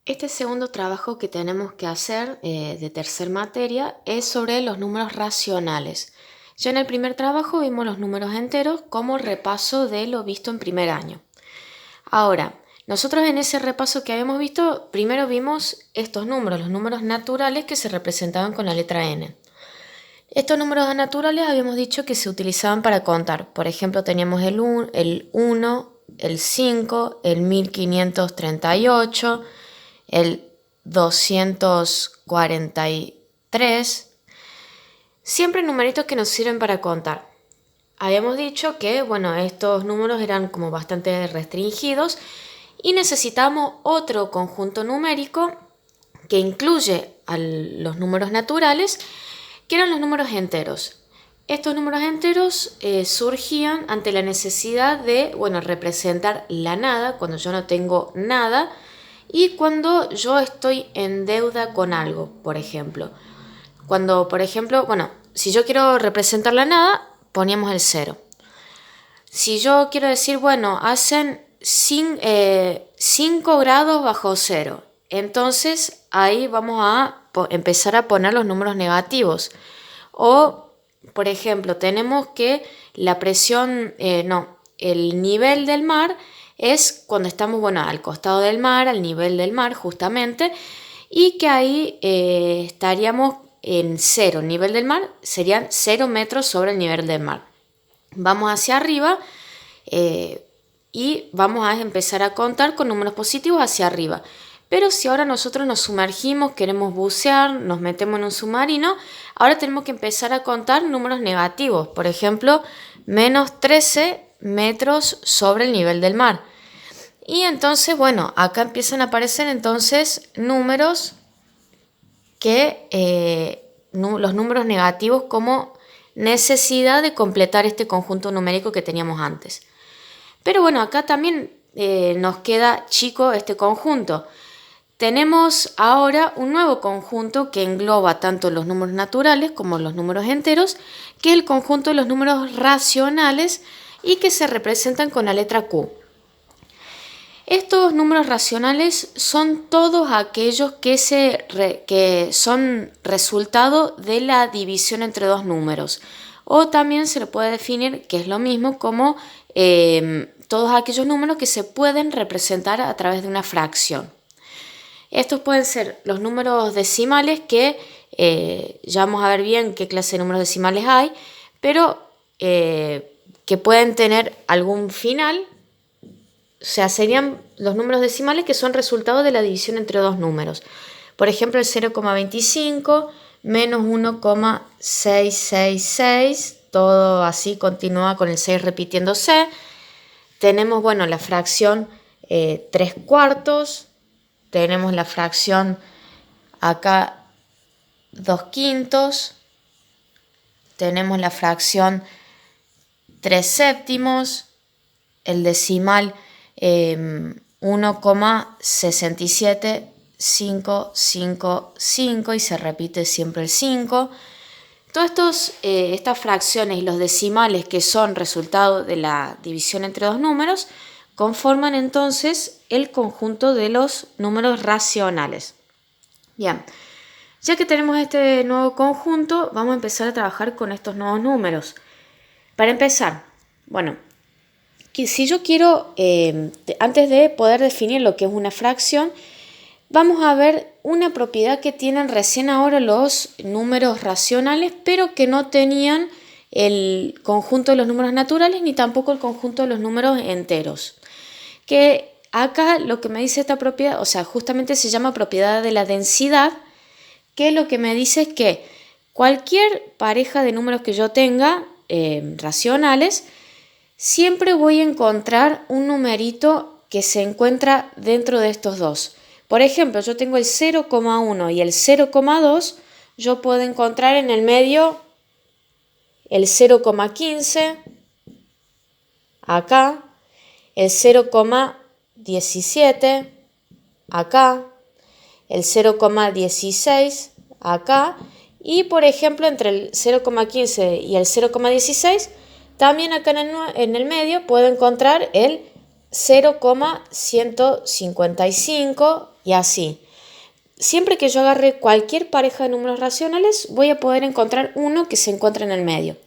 Este segundo trabajo que tenemos que hacer de tercer materia es sobre los números racionales. Ya en el primer trabajo vimos los números enteros como repaso de lo visto en primer año. Ahora, nosotros en ese repaso que habíamos visto, primero vimos estos números, los números naturales que se representaban con la letra n. Estos números naturales habíamos dicho que se utilizaban para contar. Por ejemplo, teníamos el 1, el 5, el 1538, el 243, siempre numeritos que nos sirven para contar. Habíamos dicho que, estos números eran como bastante restringidos y necesitamos otro conjunto numérico que incluye a los números naturales, que eran los números enteros. Estos números enteros surgían ante la necesidad de, representar la nada, cuando yo no tengo nada, y cuando yo estoy en deuda con algo, por ejemplo. Cuando, por ejemplo, si yo quiero representar la nada, poníamos el 0. Si yo quiero decir, hacen 5 grados bajo 0, entonces ahí vamos a empezar a poner los números negativos. O, por ejemplo, tenemos que la presión, el nivel del mar es cuando estamos, al costado del mar, al nivel del mar justamente, y que ahí estaríamos en 0. El nivel del mar serían 0 metros sobre el nivel del mar. Vamos hacia arriba y vamos a empezar a contar con números positivos hacia arriba. Pero si ahora nosotros nos sumergimos, queremos bucear, nos metemos en un submarino, ahora tenemos que empezar a contar números negativos. Por ejemplo, menos 13 metros sobre el nivel del mar. Y entonces, acá empiezan a aparecer entonces números que, los números negativos como necesidad de completar este conjunto numérico que teníamos antes. Pero acá también nos queda chico este conjunto. Tenemos ahora un nuevo conjunto que engloba tanto los números naturales como los números enteros, que es el conjunto de los números racionales y que se representan con la letra Q. Estos números racionales son todos aquellos que son resultado de la división entre dos números. O también se le puede definir, que es lo mismo, como todos aquellos números que se pueden representar a través de una fracción. Estos pueden ser los números decimales, que ya vamos a ver bien qué clase de números decimales hay, pero que pueden tener algún final. O sea, serían los números decimales que son resultado de la división entre dos números. Por ejemplo, el 0,25 menos 1,666, todo así continúa con el 6 repitiéndose. Tenemos, la fracción 3 cuartos. Tenemos la fracción acá 2 quintos. Tenemos la fracción 3 séptimos. El decimal 1,67555 y se repite siempre el 5. Todas estas fracciones y los decimales que son resultado de la división entre dos números conforman entonces el conjunto de los números racionales. Bien, ya que tenemos este nuevo conjunto, vamos a empezar a trabajar con estos nuevos números. Para empezar, si yo quiero, antes de poder definir lo que es una fracción, vamos a ver una propiedad que tienen recién ahora los números racionales, pero que no tenían el conjunto de los números naturales ni tampoco el conjunto de los números enteros. Que acá lo que me dice esta propiedad, justamente se llama propiedad de la densidad, que lo que me dice es que cualquier pareja de números que yo tenga, racionales, siempre voy a encontrar un numerito que se encuentra dentro de estos dos. Por ejemplo, yo tengo el 0,1 y el 0,2, yo puedo encontrar en el medio el 0,15, acá, el 0,17, acá, el 0,16, acá, y por ejemplo entre el 0,15 y el 0,16, también acá en el medio puedo encontrar el 0,155 y así. Siempre que yo agarre cualquier pareja de números racionales, voy a poder encontrar uno que se encuentre en el medio.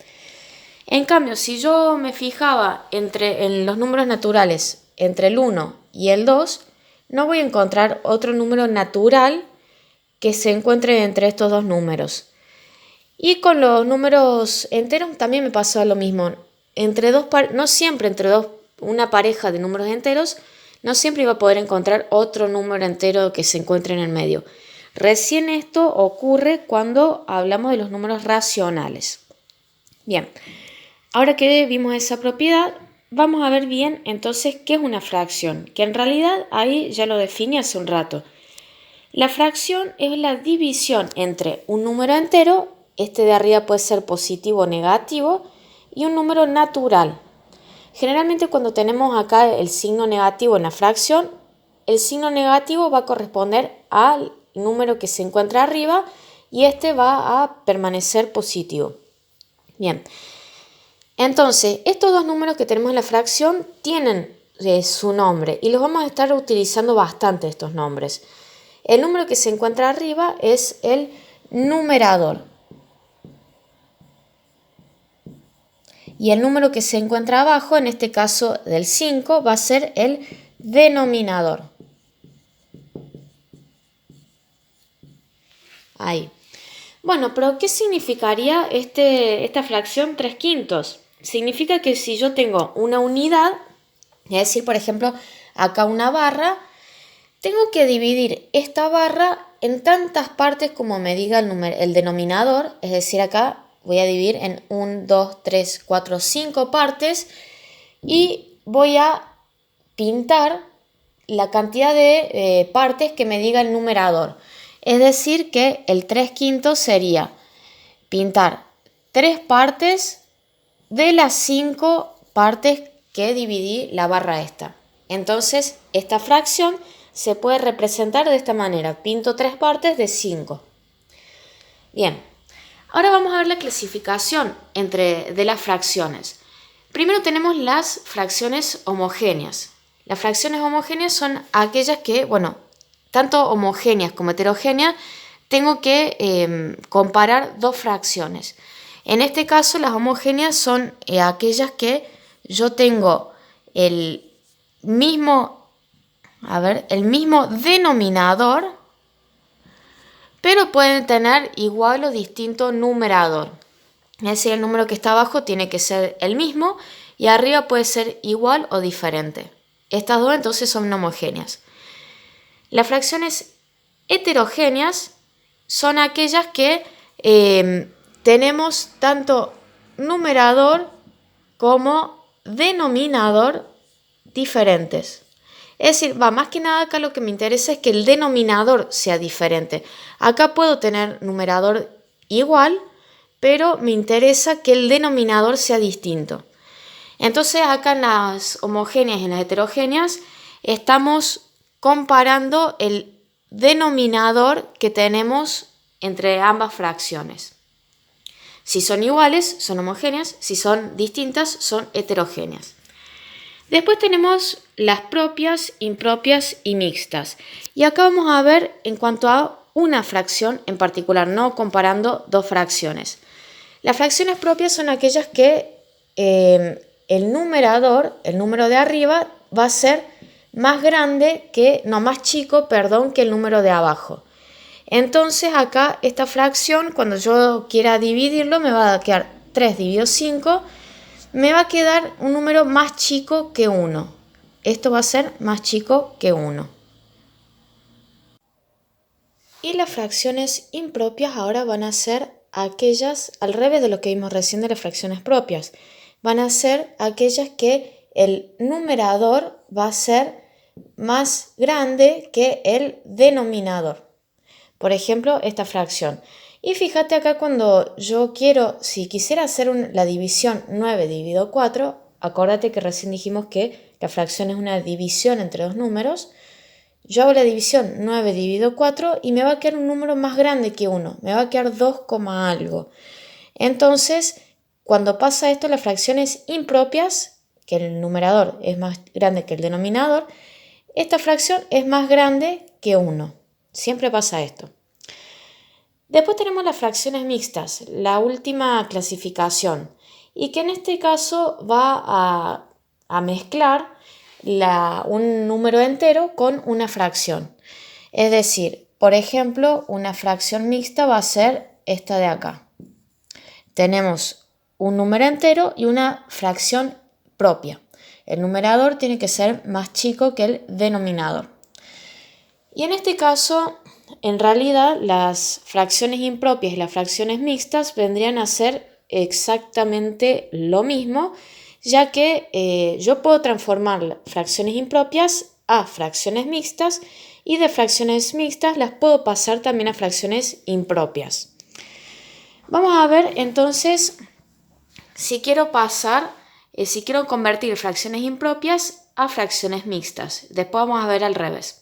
En cambio, si yo me fijaba en los números naturales entre el 1 y el 2, no voy a encontrar otro número natural que se encuentre entre estos dos números. Y con los números enteros también me pasó lo mismo. No siempre una pareja de números enteros, no siempre iba a poder encontrar otro número entero que se encuentre en el medio. Recién esto ocurre cuando hablamos de los números racionales. Bien, ahora que vimos esa propiedad, vamos a ver bien entonces qué es una fracción, que en realidad ahí ya lo definí hace un rato. La fracción es la división entre un número entero, este de arriba puede ser positivo o negativo, y un número natural. Generalmente cuando tenemos acá el signo negativo en la fracción, el signo negativo va a corresponder al número que se encuentra arriba y este va a permanecer positivo. Bien, entonces estos dos números que tenemos en la fracción tienen su nombre y los vamos a estar utilizando bastante estos nombres. El número que se encuentra arriba es el numerador. Y el número que se encuentra abajo, en este caso del 5, va a ser el denominador. Ahí. Bueno, pero ¿qué significaría esta fracción 3/5? Significa que si yo tengo una unidad, es decir, por ejemplo, acá una barra, tengo que dividir esta barra en tantas partes como me diga el denominador, es decir, acá voy a dividir en 1, 2, 3, 4, 5 partes y voy a pintar la cantidad de partes que me diga el numerador. Es decir, que el 3/5 sería pintar 3 partes de las 5 partes que dividí la barra esta. Entonces, esta fracción se puede representar de esta manera. Pinto 3 partes de 5. Bien, ahora vamos a ver la clasificación de las fracciones. Primero tenemos las fracciones homogéneas. Las fracciones homogéneas son aquellas que, tanto homogéneas como heterogéneas, tengo que comparar dos fracciones. En este caso, las homogéneas son aquellas que yo tengo el mismo denominador, pero pueden tener igual o distinto numerador. Es decir, el número que está abajo tiene que ser el mismo y arriba puede ser igual o diferente. Estas dos entonces son homogéneas. Las fracciones heterogéneas son aquellas que tenemos tanto numerador como denominador diferentes. Es decir, más que nada acá lo que me interesa es que el denominador sea diferente. Acá puedo tener numerador igual, pero me interesa que el denominador sea distinto. Entonces acá en las homogéneas y en las heterogéneas estamos comparando el denominador que tenemos entre ambas fracciones. Si son iguales, son homogéneas. Si son distintas, son heterogéneas. Después tenemos las propias, impropias y mixtas. Y acá vamos a ver en cuanto a una fracción en particular, no comparando dos fracciones. Las fracciones propias son aquellas que el numerador, el número de arriba, va a ser más chico que el número de abajo. Entonces acá esta fracción, cuando yo quiera dividirlo, me va a quedar 3 dividido 5, me va a quedar un número más chico que 1. Esto va a ser más chico que 1. Y las fracciones impropias ahora van a ser aquellas, al revés de lo que vimos recién de las fracciones propias, van a ser aquellas que el numerador va a ser más grande que el denominador. Por ejemplo, esta fracción. Y fíjate acá cuando si quisiera hacer la división 9 dividido 4, acuérdate que recién dijimos que la fracción es una división entre dos números. Yo hago la división 9 dividido 4 y me va a quedar un número más grande que 1. Me va a quedar 2, algo. Entonces, cuando pasa esto, las fracciones impropias, que el numerador es más grande que el denominador, esta fracción es más grande que 1. Siempre pasa esto. Después tenemos las fracciones mixtas, la última clasificación, y que en este caso va a mezclar un número entero con una fracción. Es decir, por ejemplo, una fracción mixta va a ser esta de acá. Tenemos un número entero y una fracción propia. El numerador tiene que ser más chico que el denominador. Y en este caso, en realidad, las fracciones impropias y las fracciones mixtas vendrían a ser exactamente lo mismo, ya que yo puedo transformar fracciones impropias a fracciones mixtas y de fracciones mixtas las puedo pasar también a fracciones impropias. Vamos a ver entonces si quiero convertir fracciones impropias a fracciones mixtas. Después vamos a ver al revés.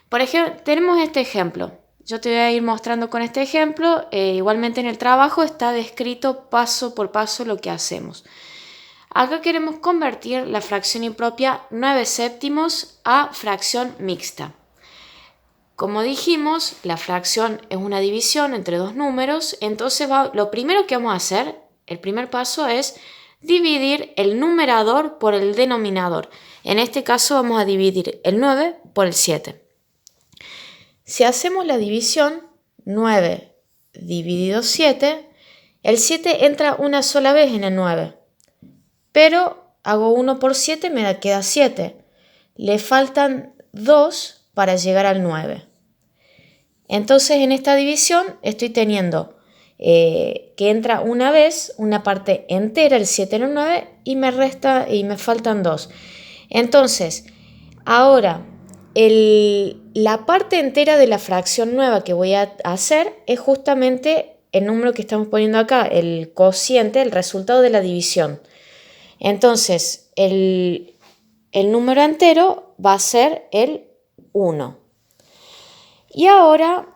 Por ejemplo, tenemos este ejemplo. Yo te voy a ir mostrando con este ejemplo. Igualmente en el trabajo está descrito paso por paso lo que hacemos. Acá queremos convertir la fracción impropia 9 séptimos a fracción mixta. Como dijimos, la fracción es una división entre dos números, entonces lo primero que vamos a hacer, el primer paso es dividir el numerador por el denominador. En este caso vamos a dividir el 9 por el 7. Si hacemos la división, 9 dividido 7, el 7 entra una sola vez en el 9, pero hago 1 por 7, me queda 7. Le faltan 2 para llegar al 9. Entonces en esta división estoy teniendo que entra una vez una parte entera, el 7 en el 9, y me faltan 2. Entonces, ahora la parte entera de la fracción nueva que voy a hacer es justamente el número que estamos poniendo acá, el cociente, el resultado de la división. Entonces, el número entero va a ser el 1. Y ahora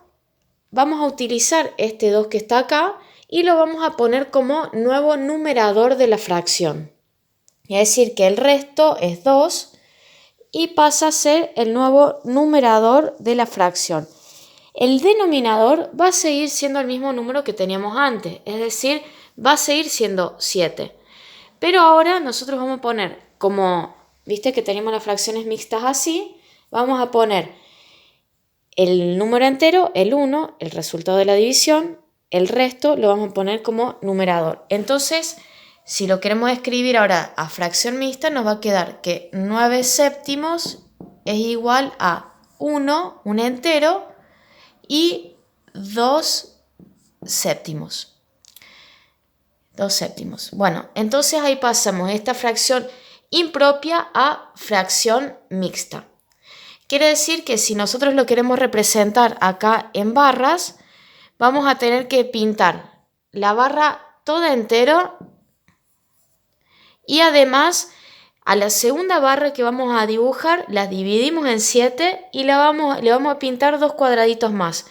vamos a utilizar este 2 que está acá y lo vamos a poner como nuevo numerador de la fracción. Es decir, que el resto es 2 y pasa a ser el nuevo numerador de la fracción. El denominador va a seguir siendo el mismo número que teníamos antes, es decir, va a seguir siendo 7. Pero ahora nosotros vamos a poner, como viste que tenemos las fracciones mixtas así, vamos a poner el número entero, el 1, el resultado de la división, el resto lo vamos a poner como numerador. Entonces, si lo queremos escribir ahora a fracción mixta, nos va a quedar que 9 séptimos es igual a 1, un entero, y 2 séptimos. 2 séptimos. Bueno, entonces ahí pasamos esta fracción impropia a fracción mixta. Quiere decir que si nosotros lo queremos representar acá en barras, vamos a tener que pintar la barra toda entera y además a la segunda barra que vamos a dibujar la dividimos en 7 y le vamos a pintar 2 cuadraditos más.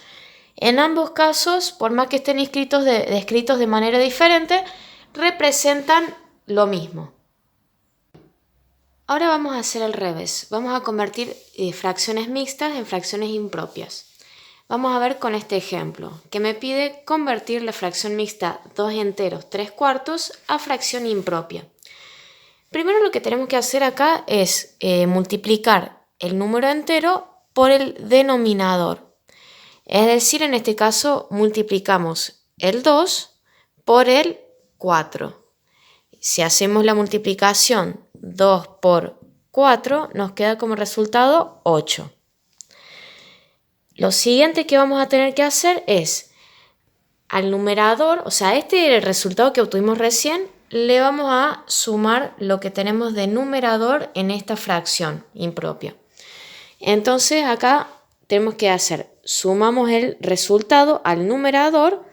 En ambos casos, por más que estén descritos de manera diferente, representan lo mismo. Ahora vamos a hacer al revés. Vamos a convertir fracciones mixtas en fracciones impropias. Vamos a ver con este ejemplo, que me pide convertir la fracción mixta 2 enteros 3 cuartos a fracción impropia. Primero lo que tenemos que hacer acá es multiplicar el número entero por el denominador. Es decir, en este caso multiplicamos el 2 por el 4. Si hacemos la multiplicación 2 por 4, nos queda como resultado 8. Lo siguiente que vamos a tener que hacer es al numerador, o sea, este era el resultado que obtuvimos recién, le vamos a sumar lo que tenemos de numerador en esta fracción impropia. Entonces acá tenemos que sumamos el resultado al numerador,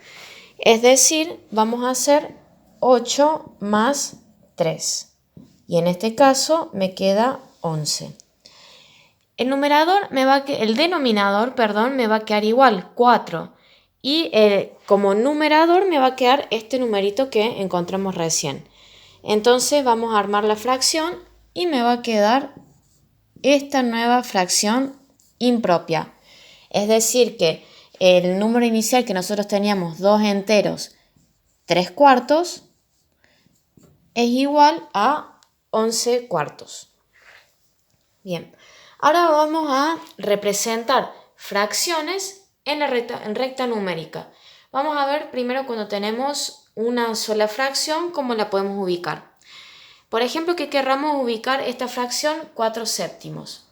es decir, vamos a hacer 8 más 3. Y en este caso me queda 11. El denominador me va a quedar igual, 4. Y como numerador me va a quedar este numerito que encontramos recién. Entonces vamos a armar la fracción y me va a quedar esta nueva fracción impropia. Es decir que el número inicial que nosotros teníamos 2 enteros 3 cuartos es igual a 11 cuartos. Bien, ahora vamos a representar fracciones en recta numérica. Vamos a ver primero cuando tenemos una sola fracción, cómo la podemos ubicar. Por ejemplo, que querramos ubicar esta fracción 4 séptimos.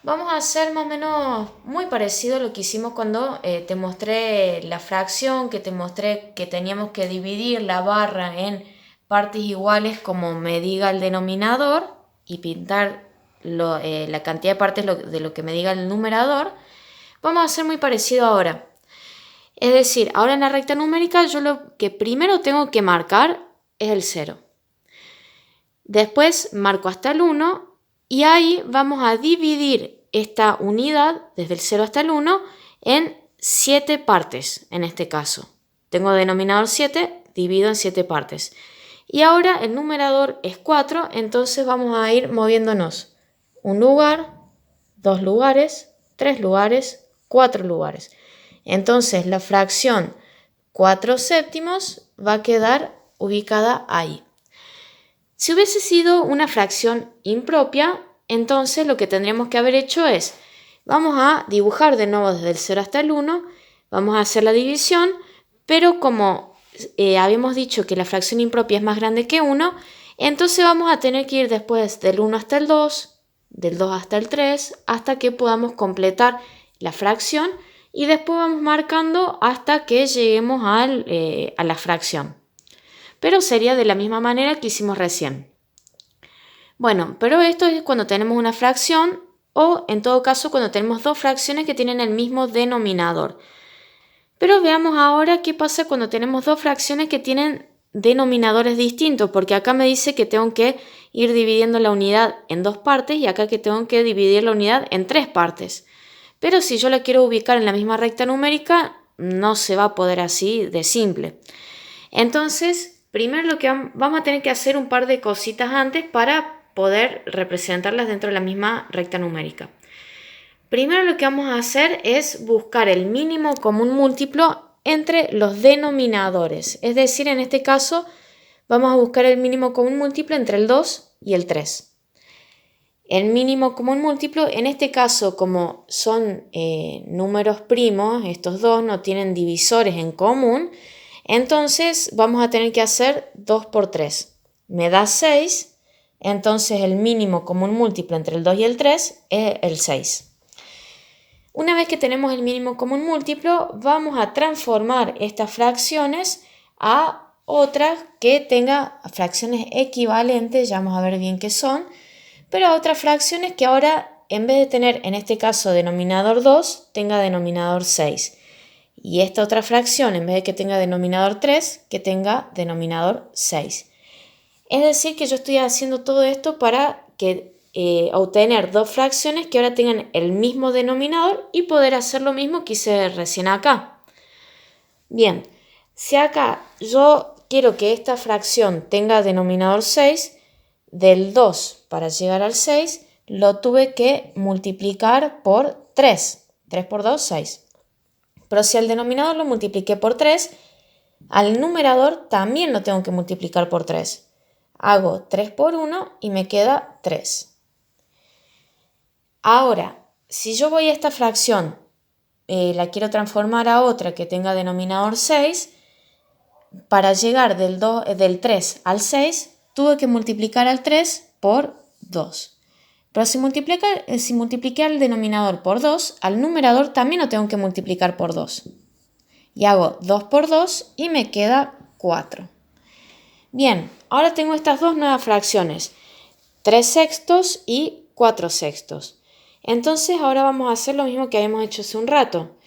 Vamos a hacer más o menos muy parecido a lo que hicimos cuando te mostré la fracción, que te mostré que teníamos que dividir la barra en partes iguales como me diga el denominador y pintar la cantidad de partes de lo que me diga el numerador. Vamos a hacer muy parecido ahora. Es decir, ahora en la recta numérica yo lo que primero tengo que marcar es el 0. Después marco hasta el 1 y ahí vamos a dividir esta unidad desde el 0 hasta el 1 en 7 partes en este caso. Tengo denominador 7, divido en 7 partes. Y ahora el numerador es 4, entonces vamos a ir moviéndonos. Un lugar, 2 lugares, 3 lugares, 4 lugares. Entonces la fracción 4 séptimos va a quedar ubicada ahí. Si hubiese sido una fracción impropia, entonces lo que tendríamos que haber hecho es, vamos a dibujar de nuevo desde el 0 hasta el 1, vamos a hacer la división, pero como habíamos dicho que la fracción impropia es más grande que 1, entonces vamos a tener que ir después del 1 hasta el 2, del 2 hasta el 3, hasta que podamos completar la fracción y después vamos marcando hasta que lleguemos a la fracción. Pero sería de la misma manera que hicimos recién. Bueno, pero esto es cuando tenemos una fracción o en todo caso cuando tenemos dos fracciones que tienen el mismo denominador. Pero veamos ahora qué pasa cuando tenemos dos fracciones que tienen denominadores distintos, porque acá me dice que tengo que ir dividiendo la unidad en 2 partes y acá que tengo que dividir la unidad en 3 partes. Pero si yo la quiero ubicar en la misma recta numérica, no se va a poder así de simple. Entonces, primero lo que vamos a tener que hacer un par de cositas antes para poder representarlas dentro de la misma recta numérica. Primero lo que vamos a hacer es buscar el mínimo común múltiplo entre los denominadores. Es decir, en este caso vamos a buscar el mínimo común múltiplo entre el 2 y el 3. El mínimo común múltiplo, en este caso, como son números primos, estos dos no tienen divisores en común, entonces vamos a tener que hacer 2 por 3. Me da 6, entonces el mínimo común múltiplo entre el 2 y el 3 es el 6. Una vez que tenemos el mínimo común múltiplo, vamos a transformar estas fracciones a otras que tengan fracciones equivalentes, ya vamos a ver bien qué son, pero a otras fracciones que ahora, en vez de tener en este caso denominador 2, tenga denominador 6. Y esta otra fracción, en vez de que tenga denominador 3, que tenga denominador 6. Es decir, que yo estoy haciendo todo esto para obtener dos fracciones que ahora tengan el mismo denominador y poder hacer lo mismo que hice recién acá. Bien, si acá yo quiero que esta fracción tenga denominador 6, del 2 para llegar al 6 lo tuve que multiplicar por 3. 3 por 2, 6. Pero si al denominador lo multipliqué por 3, al numerador también lo tengo que multiplicar por 3. Hago 3 por 1 y me queda 3. Ahora, si yo voy a esta fracción, la quiero transformar a otra que tenga denominador 6, para llegar del 3 al 6, tuve que multiplicar al 3 por 2. Pero si multipliqué al denominador por 2, al numerador también lo tengo que multiplicar por 2. Y hago 2 por 2 y me queda 4. Bien, ahora tengo estas dos nuevas fracciones, 3 sextos y 4 sextos. Entonces ahora vamos a hacer lo mismo que habíamos hecho hace un rato.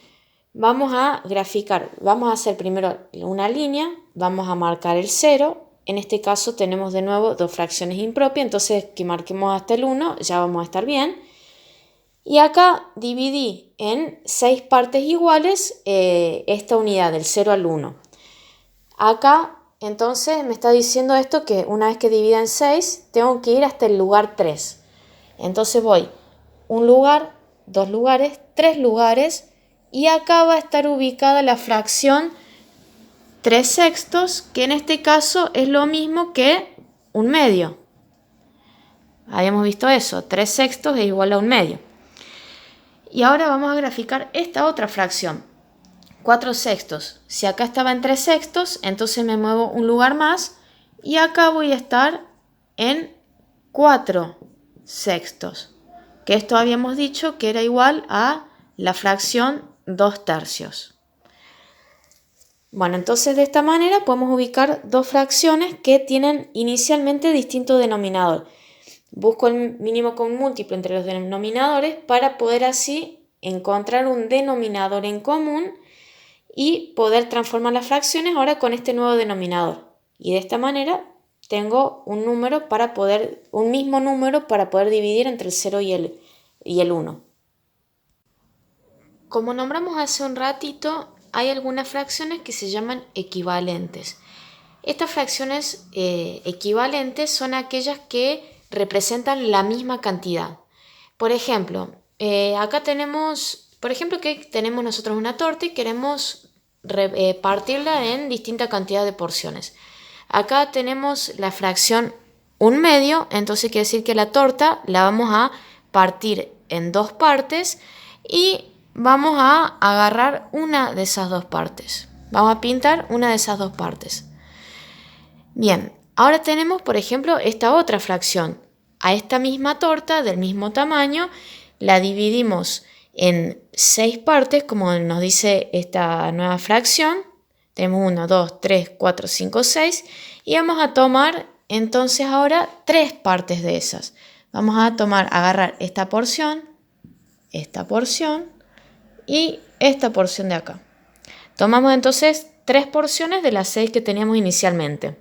Vamos a graficar, vamos a hacer primero una línea, vamos a marcar el 0. En este caso tenemos de nuevo dos fracciones impropias, entonces que marquemos hasta el 1 ya vamos a estar bien. Y acá dividí en 6 partes iguales esta unidad del 0 al 1. Acá entonces me está diciendo esto que una vez que divida en 6 tengo que ir hasta el lugar 3. Entonces voy un lugar, 2 lugares, 3 lugares y acá va a estar ubicada la fracción 3/6, que en este caso es lo mismo que 1/2. Habíamos visto eso, 3/6 es igual a 1/2. Y ahora vamos a graficar esta otra fracción, 4/6. Si acá estaba en 3/6, entonces me muevo un lugar más y acá voy a estar en 4/6, que esto habíamos dicho que era igual a la fracción 2/3. Bueno, entonces de esta manera podemos ubicar dos fracciones que tienen inicialmente distinto denominador. Busco el mínimo común múltiplo entre los denominadores para poder así encontrar un denominador en común y poder transformar las fracciones ahora con este nuevo denominador. Y de esta manera tengo un mismo número para poder dividir entre el 0 y el 1. Como nombramos hace un ratito, hay algunas fracciones que se llaman equivalentes. Estas fracciones equivalentes son aquellas que representan la misma cantidad. Por ejemplo, acá tenemos, que tenemos nosotros una torta y queremos partirla en distinta cantidad de porciones. Acá tenemos la fracción 1/2, entonces quiere decir que la torta la vamos a partir en 2 partes y vamos a agarrar una de esas 2 partes. Vamos a pintar una de esas 2 partes. Bien, ahora tenemos, por ejemplo, esta otra fracción. A esta misma torta, del mismo tamaño, la dividimos en 6 partes, como nos dice esta nueva fracción. Tenemos 1, 2, 3, 4, 5, 6. Y vamos a tomar entonces ahora 3 partes de esas. Vamos a agarrar esta porción y esta porción de acá. Tomamos entonces 3 porciones de las 6 que teníamos inicialmente.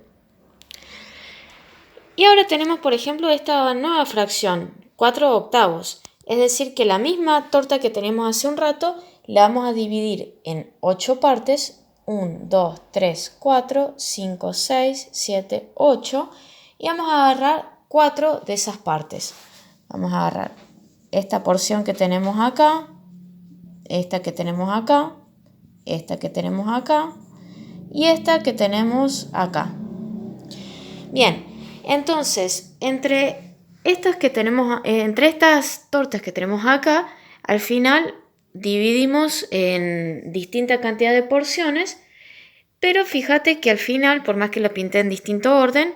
Y ahora tenemos, por ejemplo, esta nueva fracción, 4/8. Es decir, que la misma torta que teníamos hace un rato la vamos a dividir en 8 partes. 1, 2, 3, 4, 5, 6, 7, 8. Y vamos a agarrar 4 de esas partes. Vamos a agarrar esta porción que tenemos acá, esta que tenemos acá, esta que tenemos acá y esta que tenemos acá. Bien, entonces, entre estas tortas que tenemos acá, al final dividimos en distinta cantidad de porciones, pero fíjate que al final, por más que lo pinté en distinto orden,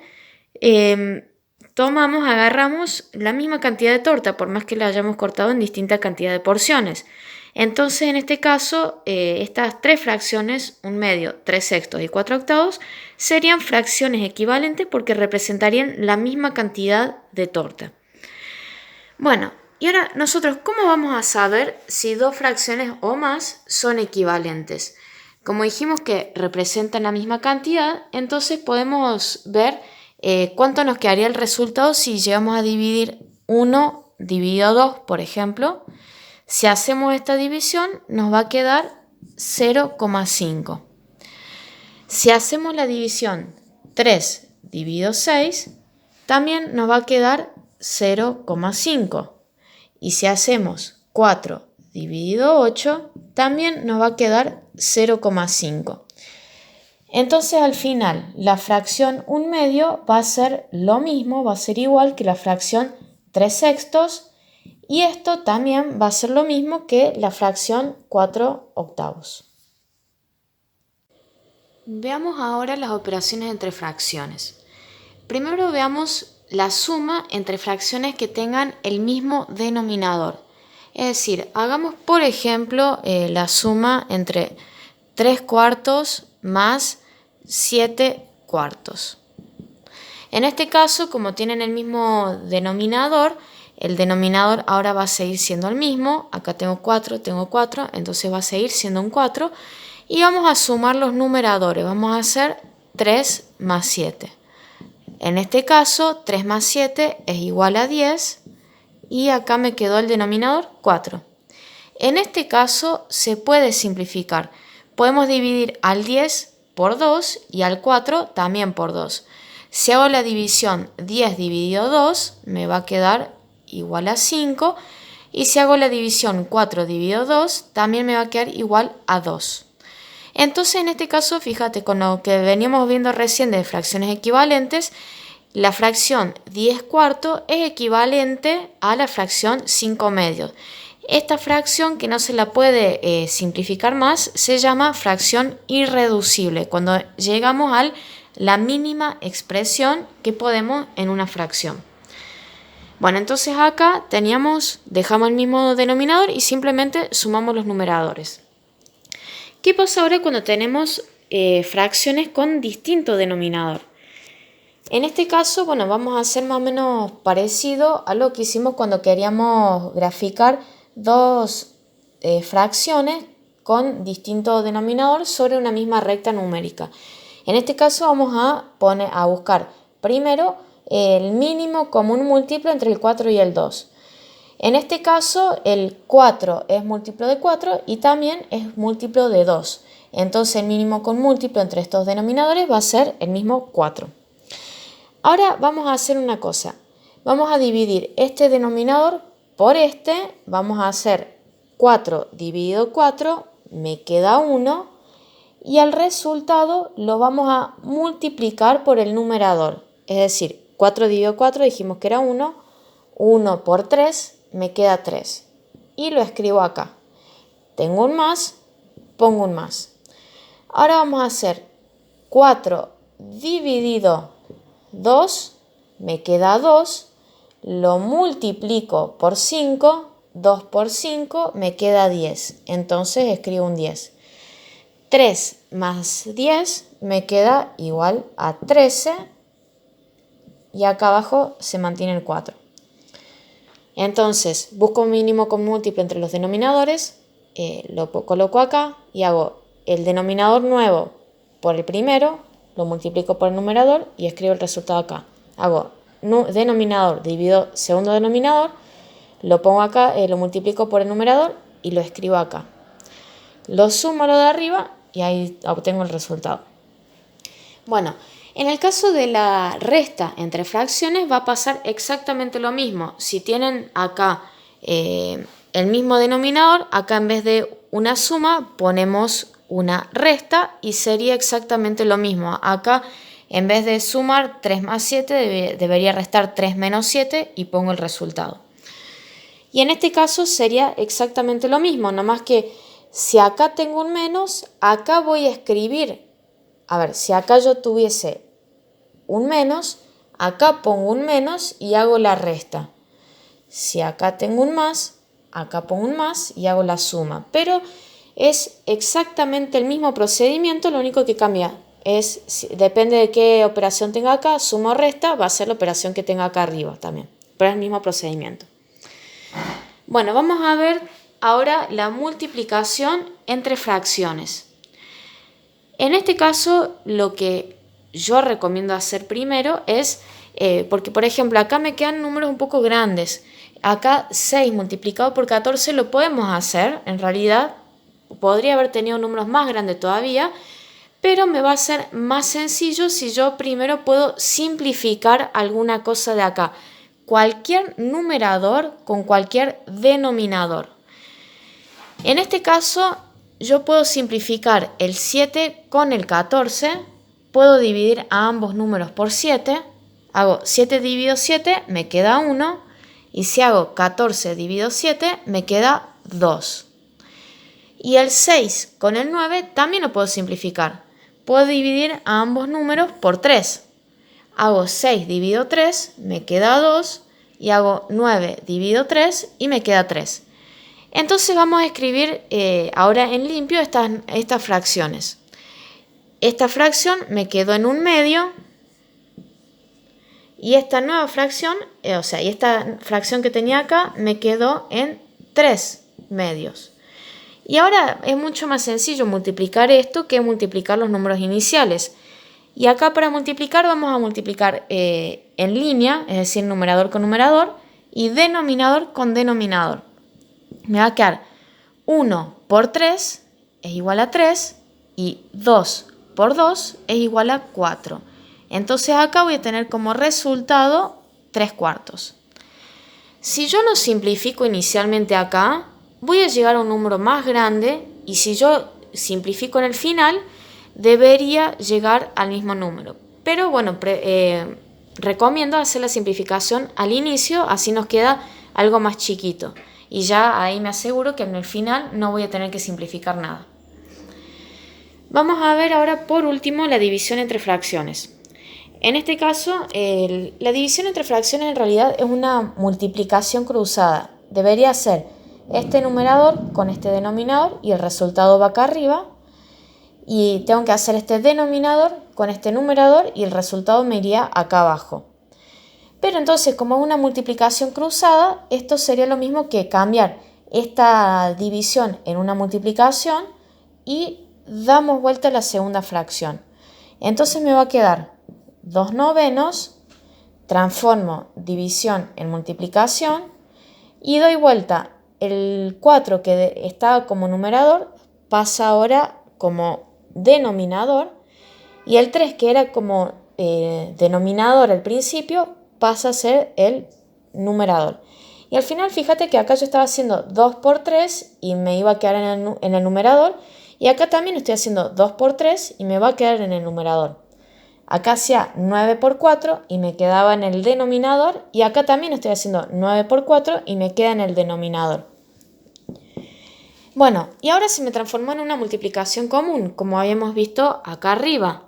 agarramos la misma cantidad de torta, por más que la hayamos cortado en distinta cantidad de porciones. Entonces, en este caso, estas 3 fracciones, 1/2, 3/6 y 4/8, serían fracciones equivalentes porque representarían la misma cantidad de torta. Bueno, y ahora nosotros, ¿cómo vamos a saber si 2 fracciones o más son equivalentes? Como dijimos que representan la misma cantidad, entonces podemos ver cuánto nos quedaría el resultado si llegamos a dividir 1 dividido 2, por ejemplo. Si hacemos esta división, nos va a quedar 0,5. Si hacemos la división 3 dividido 6, también nos va a quedar 0,5. Y si hacemos 4 dividido 8, también nos va a quedar 0,5. Entonces al final la fracción 1/2 va a ser lo mismo, va a ser igual que la fracción 3/6 y esto también va a ser lo mismo que la fracción 4/8. Veamos ahora las operaciones entre fracciones. Primero veamos la suma entre fracciones que tengan el mismo denominador. Es decir, hagamos por ejemplo la suma entre 3/4 más 7/4. En este caso, como tienen el mismo denominador, el denominador ahora va a seguir siendo el mismo. Acá tengo 4, entonces va a seguir siendo un 4. Y vamos a sumar los numeradores. Vamos a hacer 3 más 7. En este caso, 3 más 7 es igual a 10. Y acá me quedó el denominador 4. En este caso se puede simplificar. Podemos dividir al 10 por 2 y al 4 también por 2. Si hago la división 10 dividido 2, me va a quedar igual a 5. Y si hago la división 4 dividido 2, también me va a quedar igual a 2. Entonces, en este caso, fíjate, con lo que veníamos viendo recién de fracciones equivalentes, la fracción 10 cuartos es equivalente a la fracción 5 medios. Esta fracción, que no se la puede simplificar más, se llama fracción irreducible, cuando llegamos a la mínima expresión que podemos en una fracción. Bueno, entonces acá dejamos el mismo denominador y simplemente sumamos los numeradores. ¿Qué pasa ahora cuando tenemos fracciones con distinto denominador? En este caso, bueno, vamos a hacer más o menos parecido a lo que hicimos cuando queríamos graficar dos fracciones con distinto denominador sobre una misma recta numérica. En este caso vamos a buscar primero el mínimo común múltiplo entre el 4 y el 2. En este caso el 4 es múltiplo de 4 y también es múltiplo de 2. Entonces el mínimo común múltiplo entre estos denominadores va a ser el mismo 4. Ahora vamos a hacer una cosa. Vamos a dividir este denominador por este. Vamos a hacer 4 dividido 4, me queda 1. Y al resultado lo vamos a multiplicar por el numerador. Es decir, 4 dividido 4 dijimos que era 1. 1 por 3 me queda 3. Y lo escribo acá. Tengo un más, pongo un más. Ahora vamos a hacer 4 dividido 2, me queda 2. Lo multiplico por 5. 2 por 5 me queda 10. Entonces escribo un 10. 3 más 10 me queda igual a 13. Y acá abajo se mantiene el 4. Entonces busco un mínimo común múltiplo entre los denominadores, lo coloco acá y hago el denominador nuevo por el primero, lo multiplico por el numerador y escribo el resultado acá. Hago denominador dividido segundo denominador, lo pongo acá, lo multiplico por el numerador y lo escribo acá. Lo sumo a lo de arriba y ahí obtengo el resultado. Bueno, en el caso de la resta entre fracciones va a pasar exactamente lo mismo. Si tienen acá el mismo denominador, acá en vez de una suma ponemos una resta y sería exactamente lo mismo. Acá en vez de sumar 3 más 7 debería restar 3 menos 7 y pongo el resultado. Y en este caso sería exactamente lo mismo, nomás que si acá tengo un menos, acá voy a escribir. A ver, si acá yo tuviese un menos, acá pongo un menos y hago la resta. Si acá tengo un más, acá pongo un más y hago la suma. Pero es exactamente el mismo procedimiento, lo único que cambia depende de qué operación tenga acá, suma o resta, va a ser la operación que tenga acá arriba también. Pero es el mismo procedimiento. Bueno, vamos a ver ahora la multiplicación entre fracciones. En este caso, lo que yo recomiendo hacer primero es, porque por ejemplo acá me quedan números un poco grandes. Acá 6 multiplicado por 14 lo podemos hacer, en realidad podría haber tenido números más grandes todavía, pero me va a ser más sencillo si yo primero puedo simplificar alguna cosa de acá. Cualquier numerador con cualquier denominador. En este caso yo puedo simplificar el 7 con el 14, puedo dividir a ambos números por 7, hago 7 dividido 7, me queda 1, y si hago 14 dividido 7, me queda 2. Y el 6 con el 9 también lo puedo simplificar, puedo dividir a ambos números por 3, hago 6 dividido 3, me queda 2, y hago 9 dividido 3 y me queda 3. Entonces vamos a escribir ahora en limpio estas fracciones. Esta fracción me quedó en un medio y esta nueva fracción, y esta fracción que tenía acá me quedó en 3 medios. Y ahora es mucho más sencillo multiplicar esto que multiplicar los números iniciales. Y acá para multiplicar vamos a multiplicar en línea, es decir, numerador con numerador y denominador con denominador. Me va a quedar 1 por 3 es igual a 3 y 2 por 2 es igual a 4. Entonces acá voy a tener como resultado 3 cuartos. Si yo no simplifico inicialmente acá, voy a llegar a un número más grande y si yo simplifico en el final, debería llegar al mismo número. Pero bueno, recomiendo hacer la simplificación al inicio, así nos queda algo más chiquito. Y ya ahí me aseguro que en el final no voy a tener que simplificar nada. Vamos a ver ahora por último la división entre fracciones. En este caso, la división entre fracciones en realidad es una multiplicación cruzada. Debería ser este numerador con este denominador y el resultado va acá arriba. Y tengo que hacer este denominador con este numerador y el resultado me iría acá abajo. Pero entonces, como es una multiplicación cruzada, esto sería lo mismo que cambiar esta división en una multiplicación y damos vuelta a la segunda fracción. Entonces me va a quedar 2 novenos, transformo división en multiplicación y doy vuelta. El 4 que estaba como numerador pasa ahora como denominador y el 3 que era como denominador al principio pasa a ser el numerador. Y al final fíjate que acá yo estaba haciendo 2 por 3 y me iba a quedar en el numerador y acá también estoy haciendo 2 por 3 y me va a quedar en el numerador. Acá hacía 9 por 4 y me quedaba en el denominador y acá también estoy haciendo 9 por 4 y me queda en el denominador. Bueno, y ahora se me transformó en una multiplicación común, como habíamos visto acá arriba.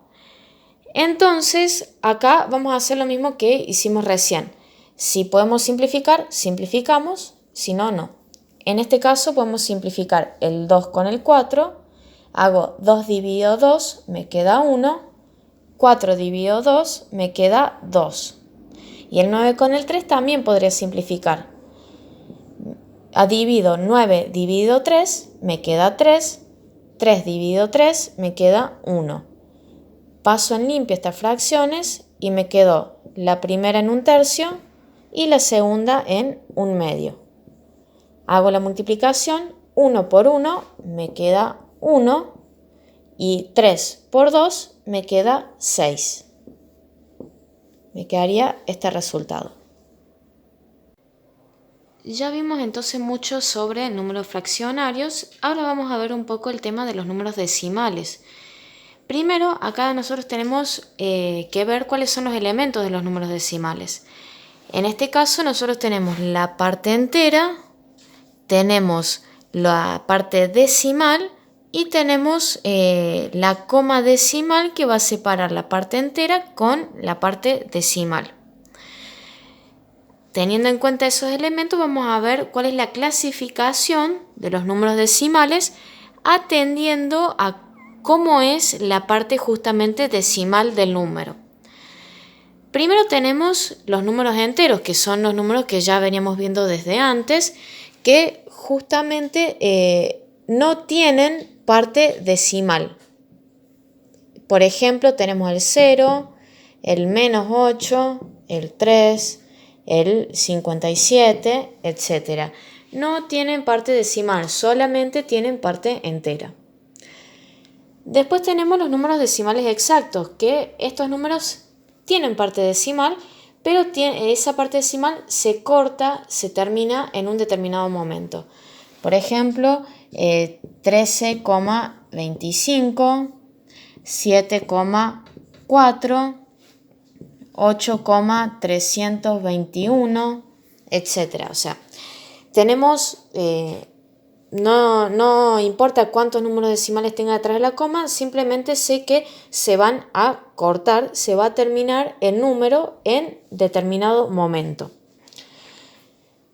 Entonces, acá vamos a hacer lo mismo que hicimos recién. Si podemos simplificar, simplificamos, si no, no. En este caso podemos simplificar el 2 con el 4. Hago 2 dividido 2, me queda 1. 4 dividido 2, me queda 2. Y el 9 con el 3 también podría simplificar. Divido 9 dividido 3, me queda 3. 3 dividido 3, me queda 1. Paso en limpio estas fracciones y me quedó la primera en 1/3 y la segunda en 1/2. Hago la multiplicación, 1 por 1 me queda 1 y 3 por 2 me queda 6. Me quedaría este resultado. Ya vimos entonces mucho sobre números fraccionarios. Ahora vamos a ver un poco el tema de los números decimales. Primero, acá nosotros tenemos que ver cuáles son los elementos de los números decimales. En este caso nosotros tenemos la parte entera, tenemos la parte decimal y tenemos la coma decimal que va a separar la parte entera con la parte decimal. Teniendo en cuenta esos elementos, vamos a ver cuál es la clasificación de los números decimales atendiendo a cómo es la parte justamente decimal del número. Primero tenemos los números enteros, que son los números que ya veníamos viendo desde antes, que justamente no tienen parte decimal. Por ejemplo, tenemos el 0, el -8, el 3, el 57, etc. No tienen parte decimal, solamente tienen parte entera. Después tenemos los números decimales exactos, que estos números tienen parte decimal, pero esa parte decimal se corta, se termina en un determinado momento. Por ejemplo, 13,25, 7,4, 8,321, etc. O sea, tenemos, no importa cuántos números decimales tenga detrás de la coma, simplemente sé que se van a cortar, se va a terminar el número en determinado momento.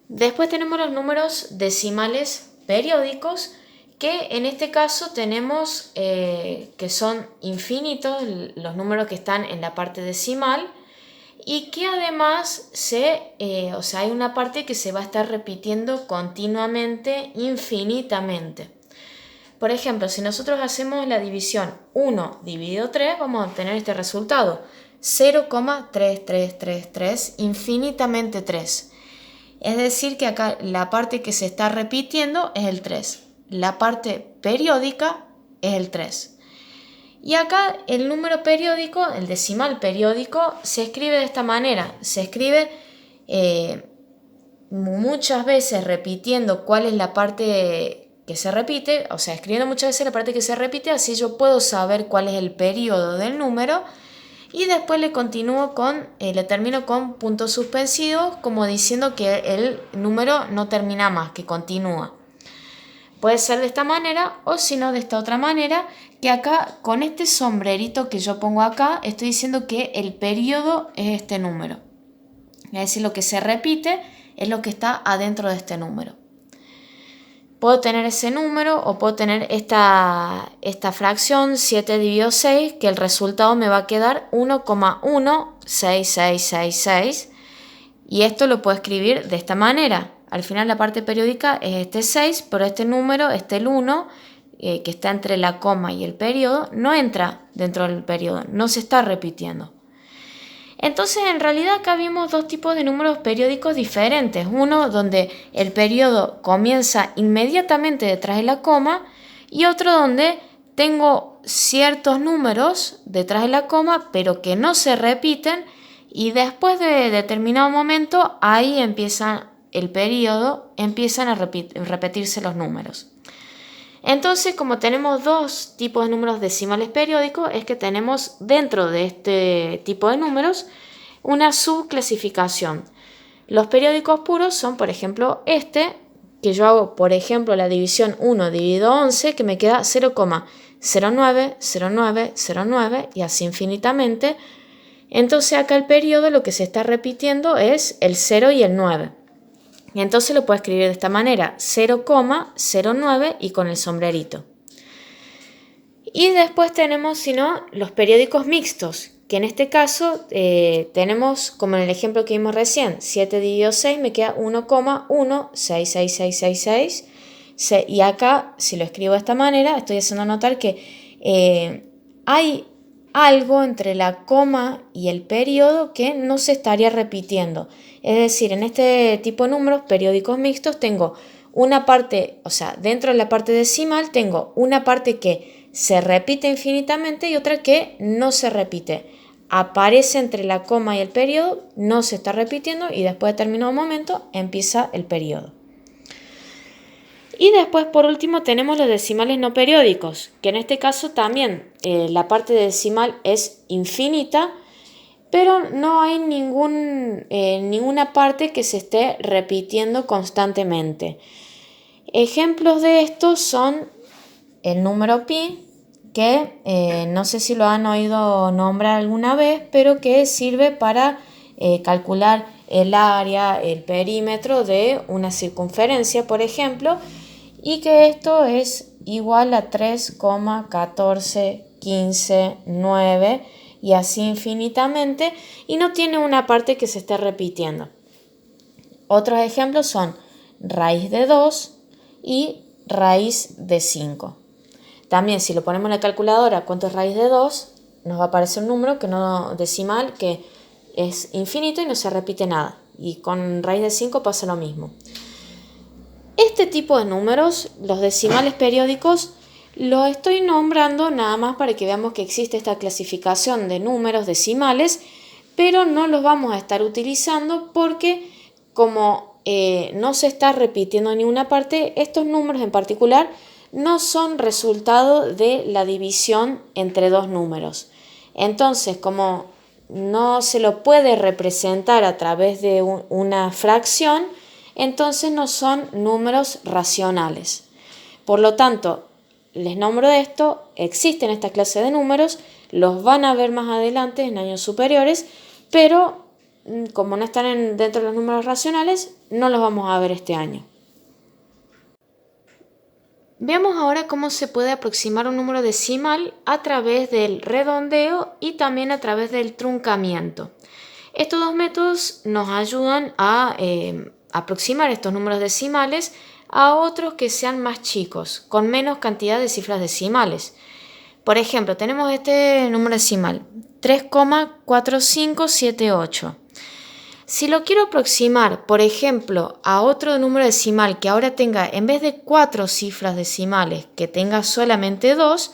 Después tenemos los números decimales periódicos, que en este caso tenemos que son infinitos los números que están en la parte decimal y que además hay una parte que se va a estar repitiendo continuamente, infinitamente. Por ejemplo, si nosotros hacemos la división 1 dividido 3, vamos a obtener este resultado: 0,3333, infinitamente 3. Es decir, que acá la parte que se está repitiendo es el 3. La parte periódica es el 3. Y acá el número periódico, el decimal periódico, se escribe de esta manera. Se escribe muchas veces repitiendo cuál es la parte que se repite, o sea, escribiendo muchas veces la parte que se repite, así yo puedo saber cuál es el periodo del número y después le termino con puntos suspensivos como diciendo que el número no termina más, que continúa. Puede ser de esta manera o si no de esta otra manera, que acá con este sombrerito que yo pongo acá estoy diciendo que el periodo es este número. Es decir, lo que se repite es lo que está adentro de este número. Puedo tener ese número o puedo tener esta fracción 7 dividido 6, que el resultado me va a quedar 1,16666. Y esto lo puedo escribir de esta manera. Al final la parte periódica es este 6, pero este número, el 1, que está entre la coma y el periodo, no entra dentro del periodo, no se está repitiendo. Entonces, en realidad acá vimos dos tipos de números periódicos diferentes. Uno donde el periodo comienza inmediatamente detrás de la coma y otro donde tengo ciertos números detrás de la coma, pero que no se repiten y después de determinado momento, ahí empieza el periodo, empiezan a repetirse los números. Entonces, como tenemos dos tipos de números decimales periódicos, es que tenemos dentro de este tipo de números una subclasificación. Los periódicos puros son, por ejemplo, que yo hago, por ejemplo, la división 1 dividido 11, que me queda 0,090909 y así infinitamente. Entonces acá el periodo lo que se está repitiendo es el 0 y el 9. Y entonces lo puedo escribir de esta manera, 0,09 y con el sombrerito. Y después tenemos, si no, los periódicos mixtos, que en este caso tenemos, como en el ejemplo que vimos recién, 7 dividido 6 me queda 1,166666. Y acá, si lo escribo de esta manera, estoy haciendo notar que hay algo entre la coma y el periodo que no se estaría repitiendo. Es decir, en este tipo de números periódicos mixtos tengo una parte, o sea, dentro de la parte decimal tengo una parte que se repite infinitamente y otra que no se repite. Aparece entre la coma y el periodo, no se está repitiendo y después de determinado momento empieza el periodo. Y después, por último, tenemos los decimales no periódicos, que en este caso también la parte decimal es infinita, pero no hay ninguna parte que se esté repitiendo constantemente. Ejemplos de estos son el número pi, que no sé si lo han oído nombrar alguna vez, pero que sirve para calcular el área, el perímetro de una circunferencia, por ejemplo, y que esto es igual a 3,1415,9 y así infinitamente, y no tiene una parte que se esté repitiendo. Otros ejemplos son raíz de 2 y raíz de 5. También si lo ponemos en la calculadora, ¿cuánto es raíz de 2? Nos va a aparecer un número que no decimal que es infinito y no se repite nada. Y con raíz de 5 pasa lo mismo. Este tipo de números, los decimales periódicos, los estoy nombrando nada más para que veamos que existe esta clasificación de números decimales, pero no los vamos a estar utilizando porque como no se está repitiendo en ninguna parte, estos números en particular no son resultado de la división entre dos números. Entonces, como no se lo puede representar a través de una fracción, entonces no son números racionales. Por lo tanto, les nombro esto, existen esta clase de números, los van a ver más adelante en años superiores, pero como no están dentro de los números racionales, no los vamos a ver este año. Veamos ahora cómo se puede aproximar un número decimal a través del redondeo y también a través del truncamiento. Estos dos métodos nos ayudan a aproximar estos números decimales a otros que sean más chicos, con menos cantidad de cifras decimales. Por ejemplo, tenemos este número decimal, 3,4578. Si lo quiero aproximar, por ejemplo, a otro número decimal que ahora tenga, en vez de 4 cifras decimales, que tenga solamente 2,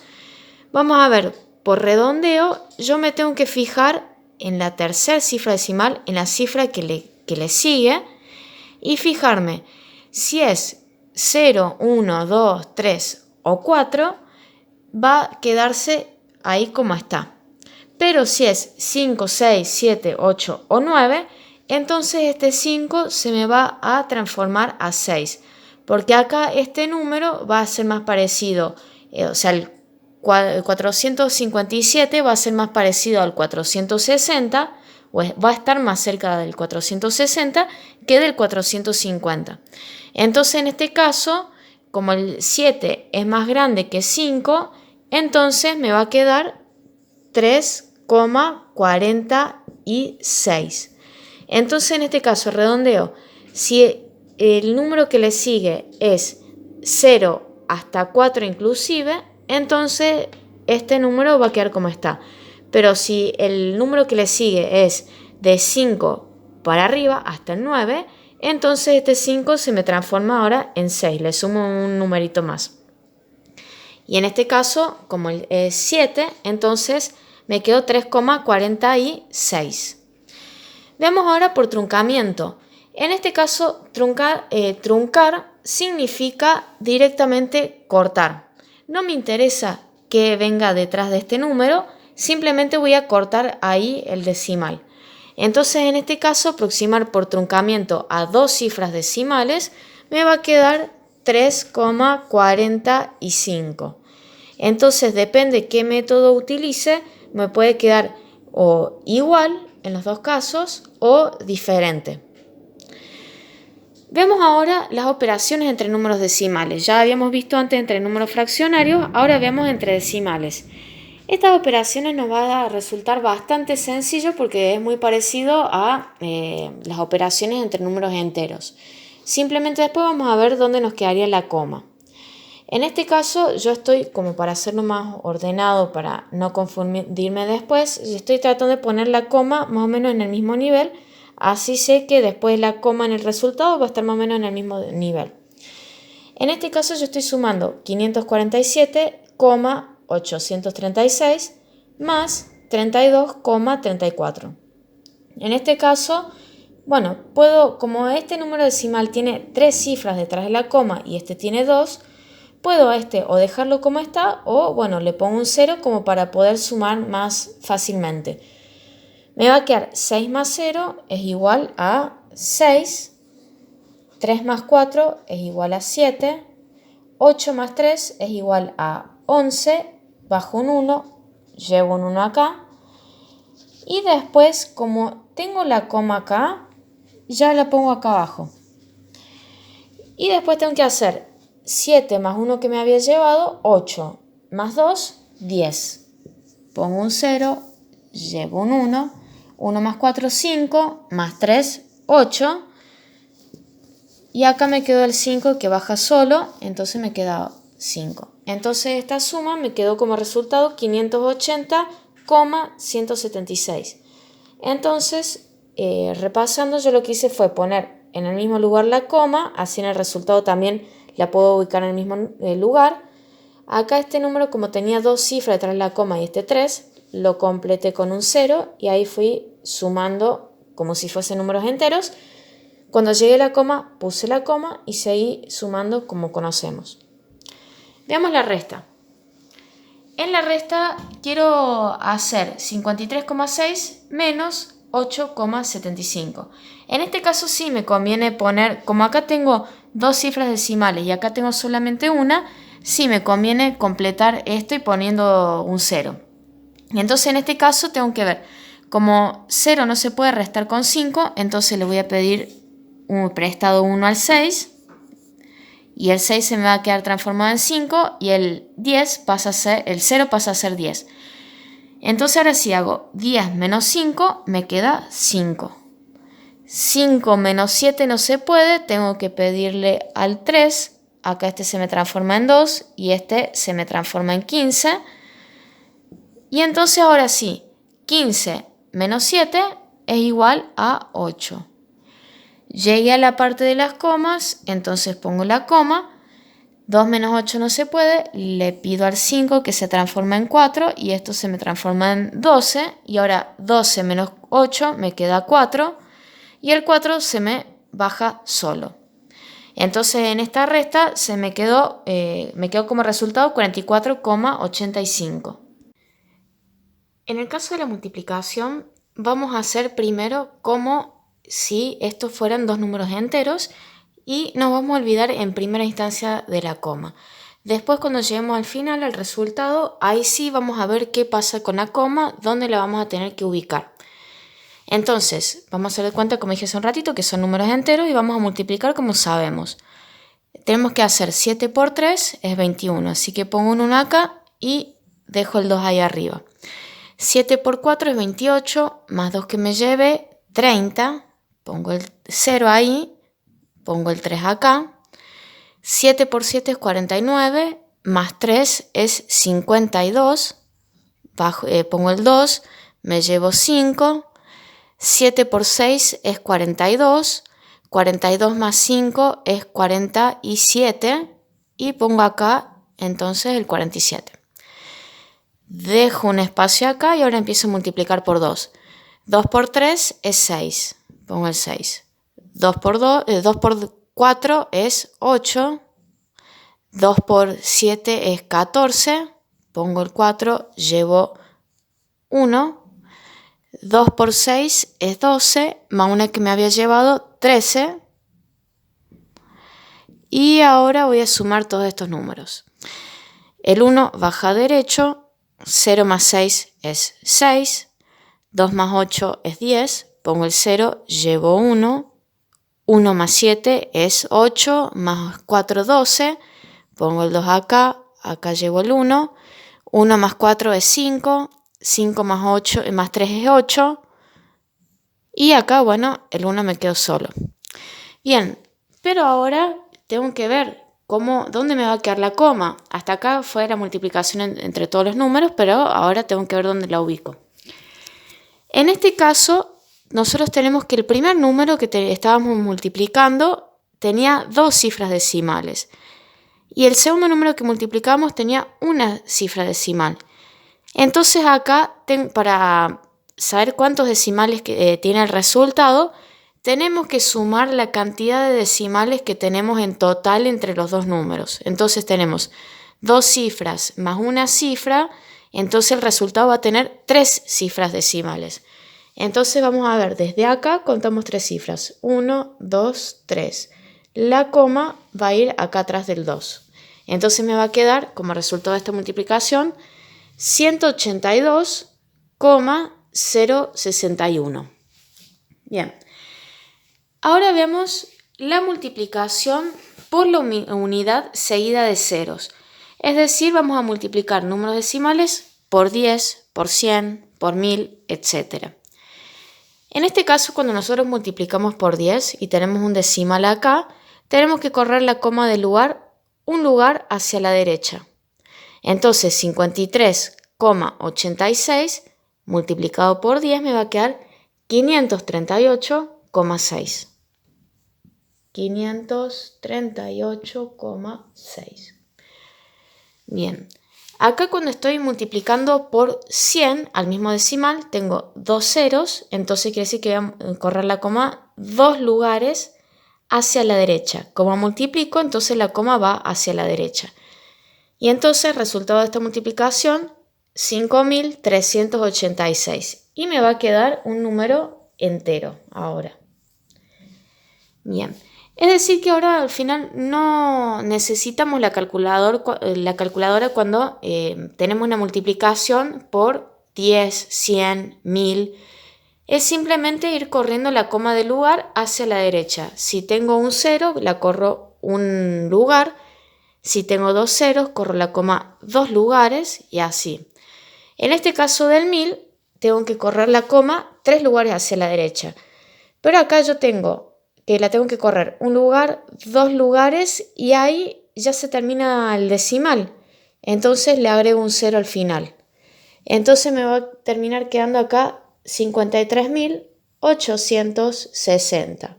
vamos a ver, por redondeo, yo me tengo que fijar en la tercera cifra decimal, en la cifra que le sigue, y fijarme si es 0, 1, 2, 3 o 4, va a quedarse ahí como está. Pero si es 5, 6, 7, 8 o 9, entonces este 5 se me va a transformar a 6. Porque acá este número va a ser más parecido, o sea, el 457 va a ser más parecido al 460, o va a estar más cerca del 460 que del 450. Entonces, en este caso, como el 7 es más grande que 5, entonces me va a quedar 3,46. Entonces, en este caso, redondeo. Si el número que le sigue es 0 hasta 4 inclusive, entonces este número va a quedar como está. Pero si el número que le sigue es de 5 para arriba hasta el 9, entonces este 5 se me transforma ahora en 6. Le sumo un numerito más. Y en este caso, como es 7, entonces me quedo 3,46. Veamos ahora por truncamiento. En este caso, truncar significa directamente cortar. No me interesa que venga detrás de este número, simplemente voy a cortar ahí el decimal. Entonces, en este caso, aproximar por truncamiento a dos cifras decimales me va a quedar 3,45. Entonces, depende qué método utilice, me puede quedar o igual en los dos casos o diferente. Vemos ahora las operaciones entre números decimales. Ya habíamos visto antes entre números fraccionarios, ahora vemos entre decimales. Estas operaciones nos van a resultar bastante sencillo porque es muy parecido a las operaciones entre números enteros. Simplemente después vamos a ver dónde nos quedaría la coma. En este caso yo estoy, como para hacerlo más ordenado, para no confundirme después, estoy tratando de poner la coma más o menos en el mismo nivel. Así sé que después la coma en el resultado va a estar más o menos en el mismo nivel. En este caso yo estoy sumando 547,836 más 32,34. En este caso, bueno, puedo, como este número decimal tiene 3 cifras detrás de la coma y este tiene 2, puedo o dejarlo como está o, bueno, le pongo un 0 como para poder sumar más fácilmente. Me va a quedar 6 más 0 es igual a 6, 3 más 4 es igual a 7, 8 más 3 es igual a 11, bajo un 1, llevo un 1 acá, y después, como tengo la coma acá, ya la pongo acá abajo. Y después tengo que hacer 7 más 1 que me había llevado, 8, más 2, 10. Pongo un 0, llevo un 1, 1 más 4, 5, más 3, 8. Y acá me quedó el 5 que baja solo, entonces me queda 5. Entonces esta suma me quedó como resultado 580,176. Entonces, repasando, yo lo que hice fue poner en el mismo lugar la coma, así en el resultado también la puedo ubicar en el mismo lugar. Acá este número, como tenía dos cifras detrás de la coma y este 3, lo completé con un 0 y ahí fui sumando como si fuesen números enteros. Cuando llegué a la coma, puse la coma y seguí sumando como conocemos. Veamos la resta. En la resta quiero hacer 53,6 menos 8,75. En este caso sí me conviene poner, como acá tengo dos cifras decimales y acá tengo solamente una, sí me conviene completar esto y poniendo un 0. Entonces en este caso tengo que ver, como 0 no se puede restar con 5, entonces le voy a pedir un prestado 1 al 6. Y el 6 se me va a quedar transformado en 5 y el 0 pasa a ser 10. Entonces ahora si hago 10 menos 5 me queda 5. 5 menos 7 no se puede, tengo que pedirle al 3. Acá este se me transforma en 2 y este se me transforma en 15. Y entonces ahora sí, 15 menos 7 es igual a 8. Llegué a la parte de las comas, entonces pongo la coma. 2 menos 8 no se puede, le pido al 5 que se transforma en 4 y esto se me transforma en 12. Y ahora 12 menos 8 me queda 4 y el 4 se me baja solo. Entonces en esta resta me quedó como resultado 44,85. En el caso de la multiplicación vamos a hacer primero como si estos fueran dos números enteros y nos vamos a olvidar en primera instancia de la coma. Después cuando lleguemos al final, al resultado, ahí sí vamos a ver qué pasa con la coma, dónde la vamos a tener que ubicar. Entonces, vamos a hacer de cuenta, como dije hace un ratito, que son números enteros y vamos a multiplicar como sabemos. Tenemos que hacer 7 por 3 es 21, así que pongo un 1 acá y dejo el 2 ahí arriba. 7 por 4 es 28, más 2 que me lleve 30, pongo el 0 ahí, pongo el 3 acá. 7 por 7 es 49, más 3 es 52, pongo el 2, me llevo 5. 7 por 6 es 42, 42 más 5 es 47 y pongo acá entonces el 47. Dejo un espacio acá y ahora empiezo a multiplicar por 2. 2 por 3 es 6, pongo el 6. 2 por 4 es 8. 2 por 7 es 14, pongo el 4, llevo 1. 2 por 6 es 12, más una que me había llevado 13. Y ahora voy a sumar todos estos números. El 1 baja derecho, 0 más 6 es 6, 2 más 8 es 10, pongo el 0, llevo 1, 1 más 7 es 8, más 4 12, pongo el 2 acá, acá llevo el 1, 1 más 4 es 5, 5 más 8 más 3 es 8 y acá, bueno, el 1 me quedó solo. Bien, pero ahora tengo que ver dónde me va a quedar la coma. Hasta acá fue la multiplicación entre todos los números, pero ahora tengo que ver dónde la ubico. En este caso, nosotros tenemos que el primer número que estábamos multiplicando tenía 2 cifras decimales y el segundo número que multiplicamos tenía una cifra decimal. Entonces acá, para saber cuántos decimales tiene el resultado, tenemos que sumar la cantidad de decimales que tenemos en total entre los dos números. Entonces tenemos 2 cifras más una cifra, entonces el resultado va a tener 3 cifras decimales. Entonces vamos a ver, desde acá contamos 3 cifras, 1, 2, 3. La coma va a ir acá atrás del 2. Entonces me va a quedar, como resultado de esta multiplicación, 182,061. Bien, ahora vemos la multiplicación por la unidad seguida de ceros. Es decir, vamos a multiplicar números decimales por 10, por 100, por 1000, etc. En este caso, cuando nosotros multiplicamos por 10 y tenemos un decimal acá, tenemos que correr la coma del lugar un lugar hacia la derecha. Entonces 53,86 multiplicado por 10 me va a quedar 538,6. 538,6. Bien, acá cuando estoy multiplicando por 100 al mismo decimal tengo 2 ceros, entonces quiere decir que voy a correr la coma 2 lugares hacia la derecha. Como multiplico, entonces la coma va hacia la derecha. Y entonces, resultado de esta multiplicación, 5.386. Y me va a quedar un número entero ahora. Bien, es decir que ahora al final no necesitamos la calculadora cuando tenemos una multiplicación por 10, 100, 1000. Es simplemente ir corriendo la coma del lugar hacia la derecha. Si tengo un 0, la corro un lugar. Si tengo 2 ceros, corro la coma 2 lugares y así. En este caso del 1000, tengo que correr la coma 3 lugares hacia la derecha. Pero acá yo tengo que la tengo que correr un lugar, 2 lugares y ahí ya se termina el decimal. Entonces le agrego un 0 al final. Entonces me va a terminar quedando acá 53.860.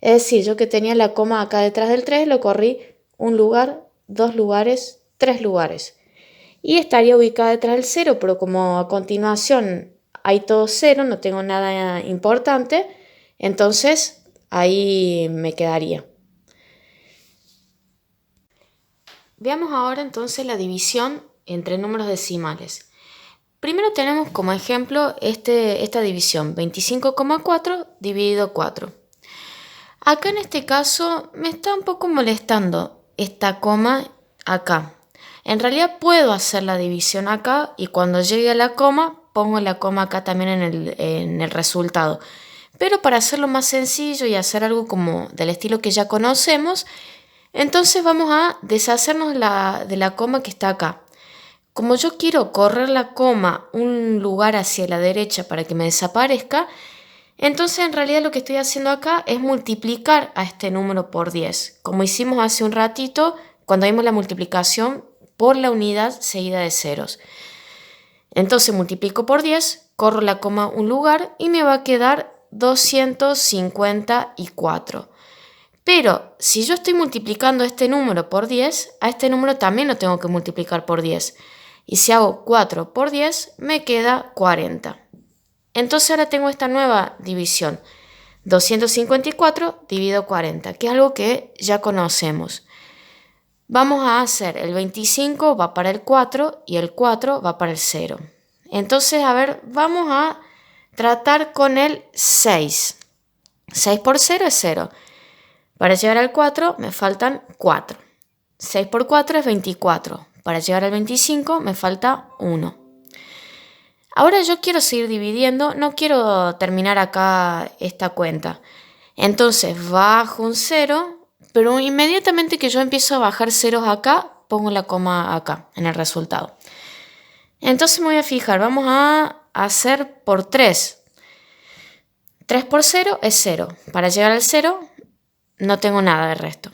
Es decir, yo que tenía la coma acá detrás del 3, lo corrí un lugar, 2 lugares, 3 lugares. Y estaría ubicada detrás del 0, pero como a continuación hay todo 0, no tengo nada importante, entonces ahí me quedaría. Veamos ahora entonces la división entre números decimales. Primero tenemos como ejemplo esta división, 25,4 dividido 4. Acá en este caso me está un poco molestando esta coma acá. En realidad puedo hacer la división acá y cuando llegue a la coma pongo la coma acá también en el resultado. Pero para hacerlo más sencillo y hacer algo como del estilo que ya conocemos, entonces vamos a deshacernos de la coma que está acá. Como yo quiero correr la coma un lugar hacia la derecha para que me desaparezca, entonces en realidad lo que estoy haciendo acá es multiplicar a este número por 10, como hicimos hace un ratito cuando vimos la multiplicación por la unidad seguida de ceros. Entonces multiplico por 10, corro la coma un lugar y me va a quedar 254. Pero si yo estoy multiplicando este número por 10, a este número también lo tengo que multiplicar por 10. Y si hago 4 por 10, me queda 40. Entonces ahora tengo esta nueva división. 254 dividido 40, que es algo que ya conocemos. Vamos a hacer el 25 va para el 4 y el 4 va para el 0. Entonces, a ver, vamos a tratar con el 6. 6 por 0 es 0. Para llegar al 4 me faltan 4. 6 por 4 es 24. Para llegar al 25 me falta 1. Ahora yo quiero seguir dividiendo, no quiero terminar acá esta cuenta. Entonces bajo un 0, pero inmediatamente que yo empiezo a bajar ceros acá, pongo la coma acá en el resultado. Entonces me voy a fijar, vamos a hacer por 3. 3 por 0 es 0. Para llegar al 0 no tengo nada de resto.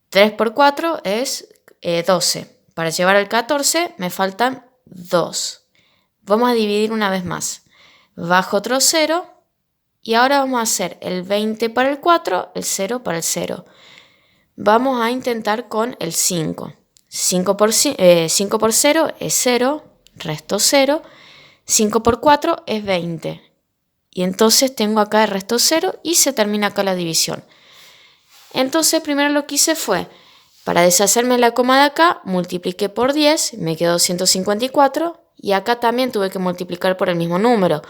3 por 4 es 12. Para llegar al 14 me faltan 2. Vamos a dividir una vez más. Bajo otro 0 y ahora vamos a hacer el 20 para el 4, el 0 para el 0. Vamos a intentar con el 5. 5 por 0 es 0, resto 0. 5 por 4 es 20. Y entonces tengo acá el resto 0 y se termina acá la división. Entonces primero lo que hice fue, para deshacerme la coma de acá, multipliqué por 10, me quedó 154 y acá también tuve que multiplicar por el mismo número.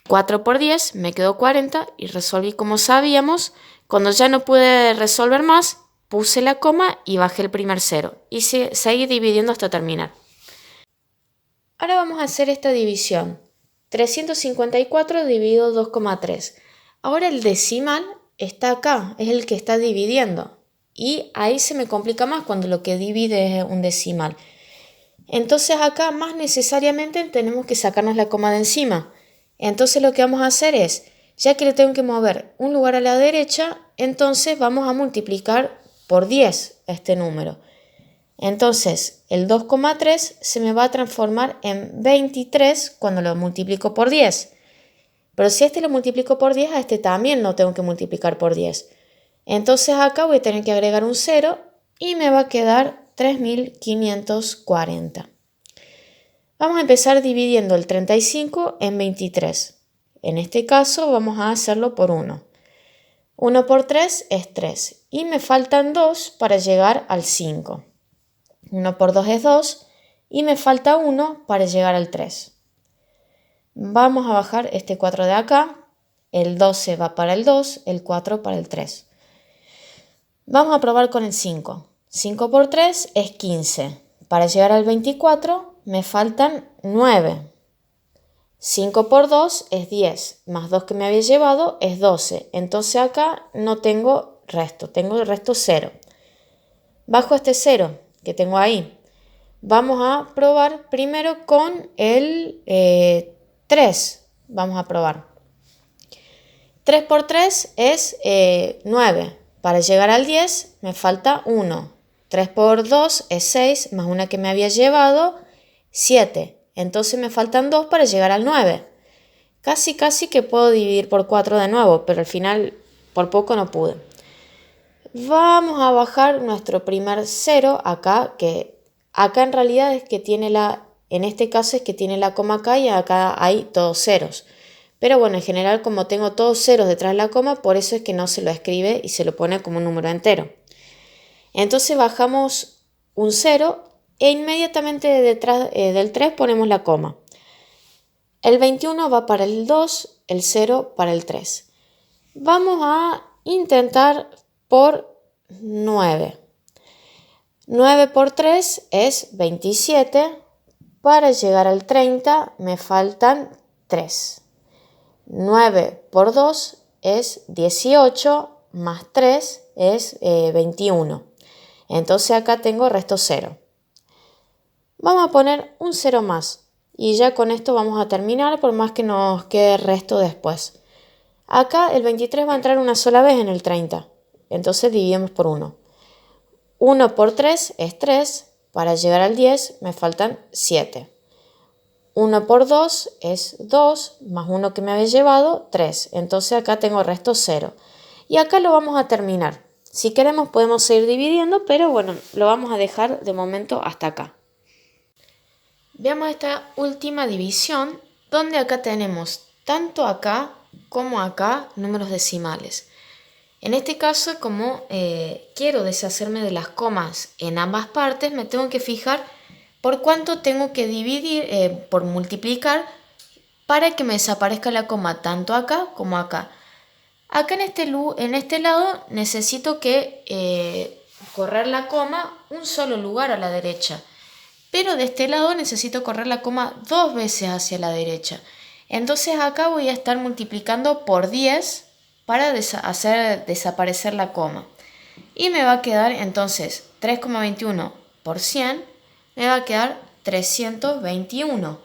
4 por 10 me quedó 40 y resolví como sabíamos. Cuando ya no pude resolver más, puse la coma y bajé el primer 0 y seguí dividiendo hasta terminar. Ahora vamos a hacer esta división. 354 dividido 2,3. Ahora el decimal está acá, es el que está dividiendo. Y ahí se me complica más cuando lo que divide es un decimal. Entonces acá más necesariamente tenemos que sacarnos la coma de encima. Entonces lo que vamos a hacer es, ya que le tengo que mover un lugar a la derecha, entonces vamos a multiplicar por 10 este número. Entonces el 2,3 se me va a transformar en 23 cuando lo multiplico por 10. Pero si este lo multiplico por 10, a este también lo tengo que multiplicar por 10. Entonces acá voy a tener que agregar un 0 y me va a quedar 3540. Vamos a empezar dividiendo el 35 en 23. En este caso vamos a hacerlo por 1. 1 por 3 es 3 y me faltan 2 para llegar al 5. 1 por 2 es 2 y me falta 1 para llegar al 3. Vamos a bajar este 4 de acá, el 12 va para el 2, el 4 para el 3. Vamos a probar con el 5. 5 por 3 es 15. Para llegar al 24 me faltan 9. 5 por 2 es 10, más 2 que me había llevado es 12. Entonces acá no tengo resto, tengo el resto 0. Bajo este 0 que tengo ahí. Vamos a probar primero con el 3. Vamos a probar. 3 por 3 es 9. Para llegar al 10 me falta 1. 3 por 2 es 6, más una que me había llevado, 7. Entonces me faltan 2 para llegar al 9. Casi que puedo dividir por 4 de nuevo, pero al final por poco no pude. Vamos a bajar nuestro primer 0 acá, que acá en realidad es que tiene en este caso es que tiene la coma acá y acá hay todos ceros. Pero bueno, en general como tengo todos ceros detrás de la coma, por eso es que no se lo escribe y se lo pone como un número entero. Entonces bajamos un 0 e inmediatamente detrás del 3 ponemos la coma. El 21 va para el 2, el 0 para el 3. Vamos a intentar por 9. 9 por 3 es 27. Para llegar al 30 me faltan 3. 9 por 2 es 18, más 3 es 21. Entonces acá tengo resto 0. Vamos a poner un 0 más y ya con esto vamos a terminar, por más que nos quede resto después. Acá el 23 va a entrar una sola vez en el 30, entonces dividimos por 1. 1 por 3 es 3, para llegar al 10 me faltan 7. 1 por 2 es 2, más 1 que me había llevado, 3. Entonces acá tengo resto 0. Y acá lo vamos a terminar. Si queremos podemos seguir dividiendo, pero bueno, lo vamos a dejar de momento hasta acá. Veamos esta última división, donde acá tenemos tanto acá como acá números decimales. En este caso, como quiero deshacerme de las comas en ambas partes, me tengo que fijar por cuánto tengo que dividir, por multiplicar, para que me desaparezca la coma tanto acá como acá. Acá en este lado necesito que correr la coma un solo lugar a la derecha. Pero de este lado necesito correr la coma 2 veces hacia la derecha. Entonces acá voy a estar multiplicando por 10 para hacer desaparecer la coma. Y me va a quedar entonces 3,21 por 100, me va a quedar 321.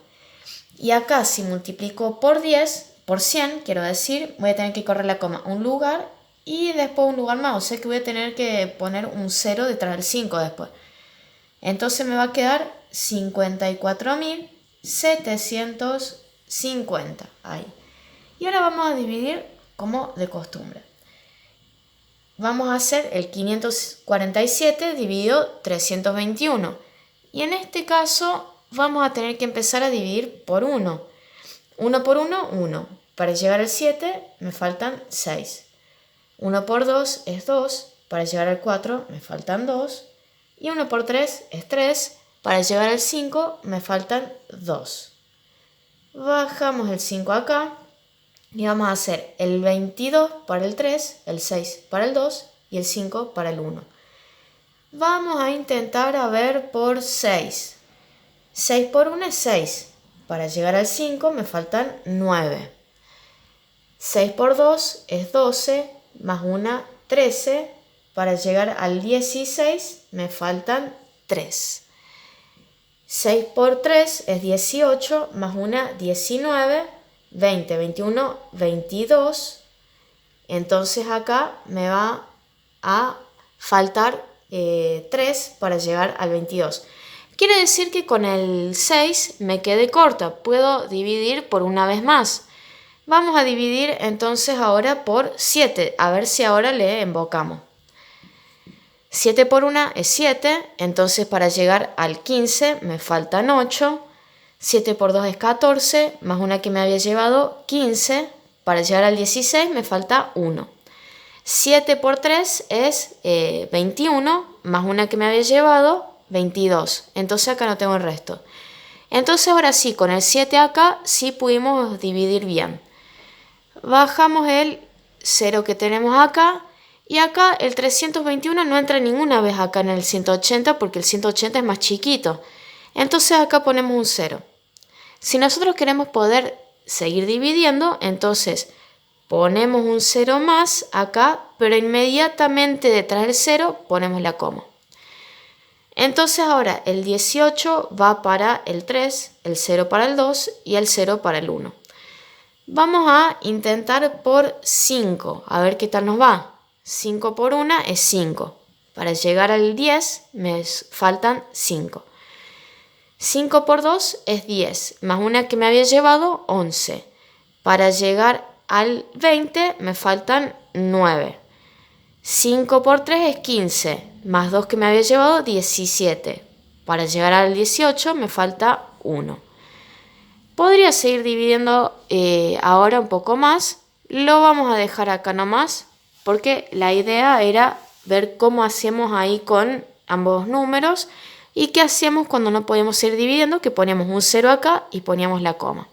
Y acá si multiplico por 10, por 100, quiero decir, voy a tener que correr la coma un lugar y después un lugar más. O sea que voy a tener que poner un 0 detrás del 5 después. Entonces me va a quedar 54.750. Ahí. Y ahora vamos a dividir como de costumbre. Vamos a hacer el 547 dividido 321. Y en este caso vamos a tener que empezar a dividir por 1. 1 por 1, 1. Para llegar al 7 me faltan 6. 1 por 2 es 2. Para llegar al 4 me faltan 2. Y 1 por 3 es 3. Para llegar al 5 me faltan 2. Bajamos el 5 acá. Y vamos a hacer el 22 para el 3, el 6 para el 2 y el 5 para el 1. Vamos a intentar a ver por 6. 6 por 1 es 6. Para llegar al 5 me faltan 9. 6 por 2 es 12, más 1, 13. Para llegar al 16 me faltan 3. 6 por 3 es 18, más 1, 19. 20, 21, 22. Entonces acá me va a faltar 3 para llegar al 22. Quiere decir que con el 6 me quedé corta. Puedo dividir por una vez más. Vamos a dividir entonces ahora por 7. A ver si ahora le embocamos. 7 por 1 es 7. Entonces para llegar al 15 me faltan 8. 7 por 2 es 14, más una que me había llevado 15. Para llegar al 16 me falta 1. 7 por 3 es 21, más una que me había llevado 22. Entonces acá no tengo el resto. Entonces ahora sí, con el 7 acá sí pudimos dividir bien. Bajamos el 0 que tenemos acá. Y acá el 321 no entra ninguna vez acá en el 180 porque el 180 es más chiquito. Entonces acá ponemos un 0. Si nosotros queremos poder seguir dividiendo, entonces ponemos un 0 más acá, pero inmediatamente detrás del 0 ponemos la coma. Entonces ahora el 18 va para el 3, el 0 para el 2 y el 0 para el 1. Vamos a intentar por 5, a ver qué tal nos va. 5 por 1 es 5. Para llegar al 10 me faltan 5. 5 por 2 es 10, más una que me había llevado 11. Para llegar al 20 me faltan 9. 5 por 3 es 15, más 2 que me había llevado 17. Para llegar al 18 me falta 1. Podría seguir dividiendo ahora un poco más. Lo vamos a dejar acá nomás porque la idea era ver cómo hacíamos ahí con ambos números y qué hacíamos cuando no podíamos seguir dividiendo, que poníamos un 0 acá y poníamos la coma.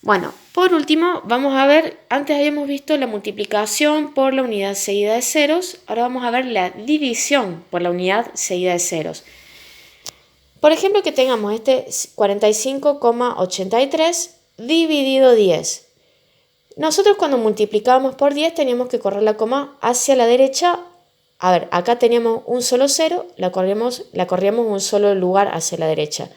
Bueno, por último vamos a ver, antes habíamos visto la multiplicación por la unidad seguida de ceros, ahora vamos a ver la división por la unidad seguida de ceros. Por ejemplo, que tengamos este 45,83 dividido 10. Nosotros cuando multiplicábamos por 10 teníamos que correr la coma hacia la derecha. A ver, acá teníamos un solo 0, la corríamos un solo lugar hacia la derecha.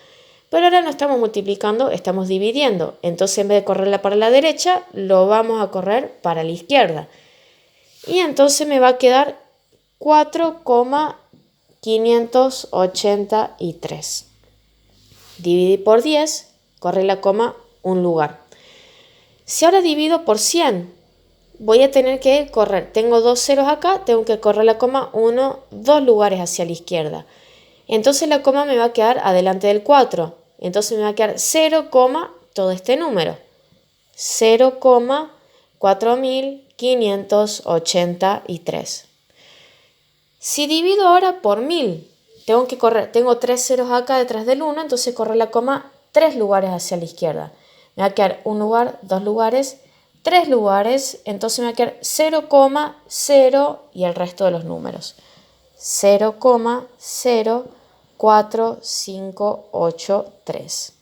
Pero ahora no estamos multiplicando, estamos dividiendo. Entonces en vez de correrla para la derecha, lo vamos a correr para la izquierda. Y entonces me va a quedar 4,583. Dividir por 10, correr la coma un lugar. Si ahora divido por 100, voy a tener que correr. Tengo dos ceros acá, tengo que correr la coma 2 lugares hacia la izquierda. Entonces la coma me va a quedar adelante del 4. Entonces me va a quedar 0, todo este número. 0,4583. Si divido ahora por 1000, tengo 3 ceros acá detrás del 1, entonces correr la coma 3 lugares hacia la izquierda. Me va a quedar un lugar, 2 lugares, 3 lugares, entonces me va a quedar 0,0 y el resto de los números. 0,04583.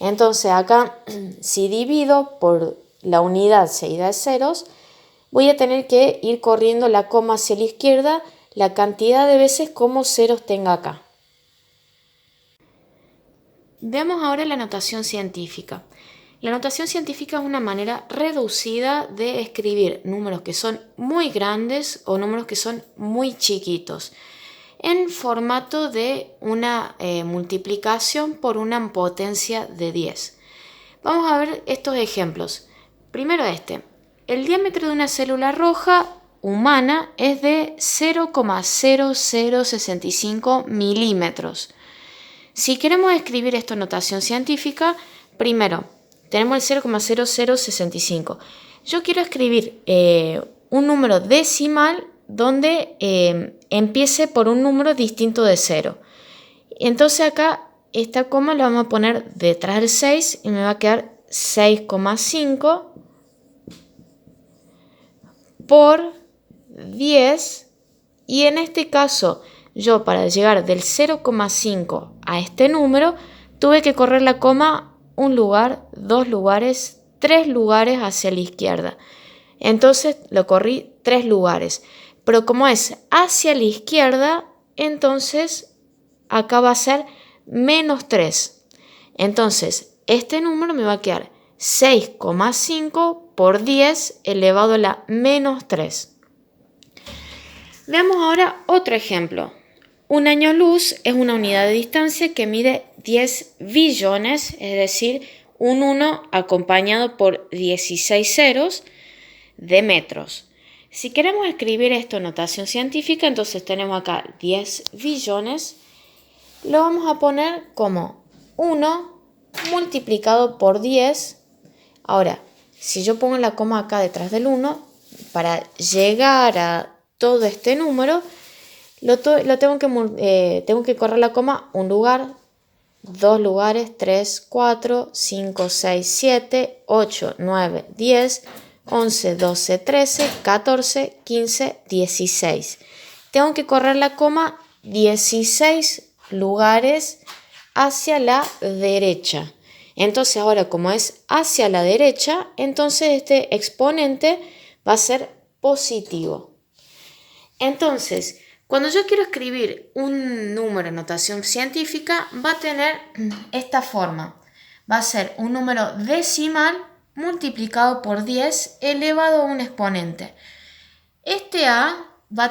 Entonces acá, si divido por la unidad seguida de ceros, voy a tener que ir corriendo la coma hacia la izquierda la cantidad de veces como ceros tenga acá. Veamos ahora la notación científica. La notación científica es una manera reducida de escribir números que son muy grandes o números que son muy chiquitos en formato de una multiplicación por una potencia de 10. Vamos a ver estos ejemplos. Primero este. El diámetro de una célula roja humana es de 0,0065 milímetros. Si queremos escribir esto en notación científica, primero tenemos el 0,0065. Yo quiero escribir un número decimal donde empiece por un número distinto de 0. Entonces acá esta coma la vamos a poner detrás del 6 y me va a quedar 6,5 por 10. Y en este caso, yo para llegar del 0,5 a este número, tuve que correr la coma un lugar, 2 lugares, 3 lugares hacia la izquierda. Entonces lo corrí 3 lugares. Pero como es hacia la izquierda, entonces acá va a ser menos 3. Entonces este número me va a quedar 6,5 por 10 elevado a la menos 3. Veamos ahora otro ejemplo. Un año luz es una unidad de distancia que mide 10 billones, es decir, un 1 acompañado por 16 ceros de metros. Si queremos escribir esto en notación científica, entonces tenemos acá 10 billones. Lo vamos a poner como 1 multiplicado por 10. Ahora, si yo pongo la coma acá detrás del 1, para llegar a todo este número, tengo que correr la coma un lugar, 2 lugares, 3, 4, 5, 6, 7, 8, 9, 10, 11, 12, 13, 14, 15, 16. Tengo que correr la coma 16 lugares hacia la derecha. Entonces ahora como es hacia la derecha, entonces este exponente va a ser positivo. Entonces, cuando yo quiero escribir un número en notación científica, va a tener esta forma. Va a ser un número decimal multiplicado por 10 elevado a un exponente. Este A va